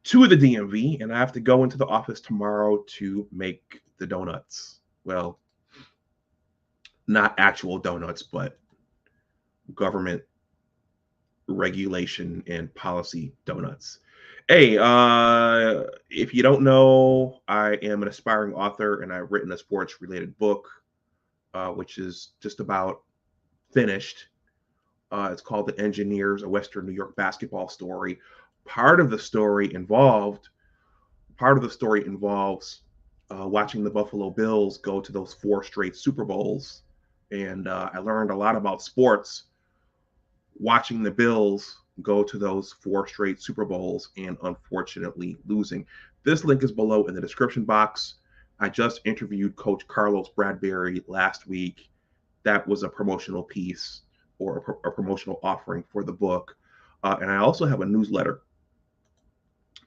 to the DMV, and I have to go into the office tomorrow to make the donuts. Well, not actual donuts, but government regulation and policy donuts. Hey, if you don't know, I am an aspiring author, and I've written a sports-related book, which is just about finished. It's called The Engineers, a Western New York basketball story. Part of the story involved part of the story involves watching the Buffalo Bills go to those 4 straight Super Bowls. And I learned a lot about sports watching the Bills go to those 4 straight Super Bowls and unfortunately losing. This link is below in the description box. I just interviewed Coach Carlos Bradbury last week. That was a promotional piece or a promotional offering for the book. And I also have a newsletter.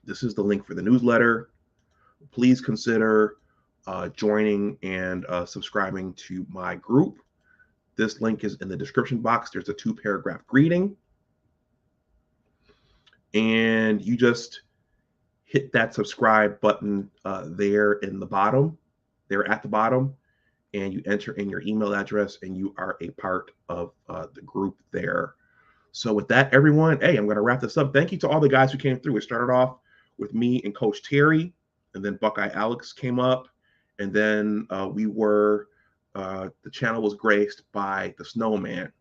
This is the link for the newsletter. Please consider joining and subscribing to my group. This link is in the description box. There's a 2-paragraph greeting. And you just hit that subscribe button there in the bottom, there at the bottom, and you enter in your email address and you are a part of the group there. So with that, everyone, hey, I'm going to wrap this up. Thank you to all the guys who came through. It started off with me and Coach Terry, and then Buckeye Alex came up, and then the channel was graced by the Snowman.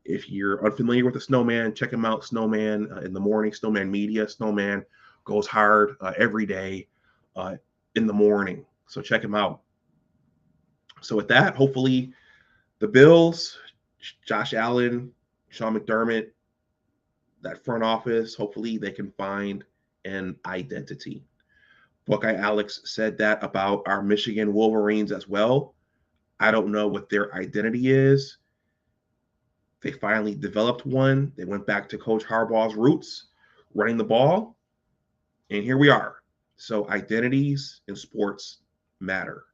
If you're unfamiliar with the Snowman, check him out. Snowman in the morning, Snowman Media. Snowman goes hard every day in the morning. So check him out. So with that, hopefully the Bills, Josh Allen, Sean McDermott, that front office, hopefully they can find an identity. Buckeye Alex said that about our Michigan Wolverines as well. I don't know what their identity is. They finally developed one. They went back to Coach Harbaugh's roots, running the ball, and here we are. So identities in sports matter.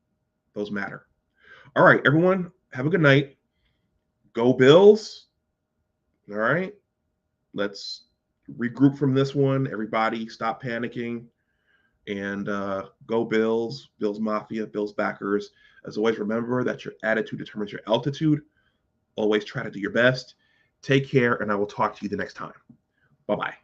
Those matter. All right, everyone, have a good night. Go Bills. All right, let's regroup from this one. Everybody stop panicking and go Bills, Bills Mafia, Bills backers. As always, remember that your attitude determines your altitude. Always try to do your best. Take care, and I will talk to you the next time. Bye-bye.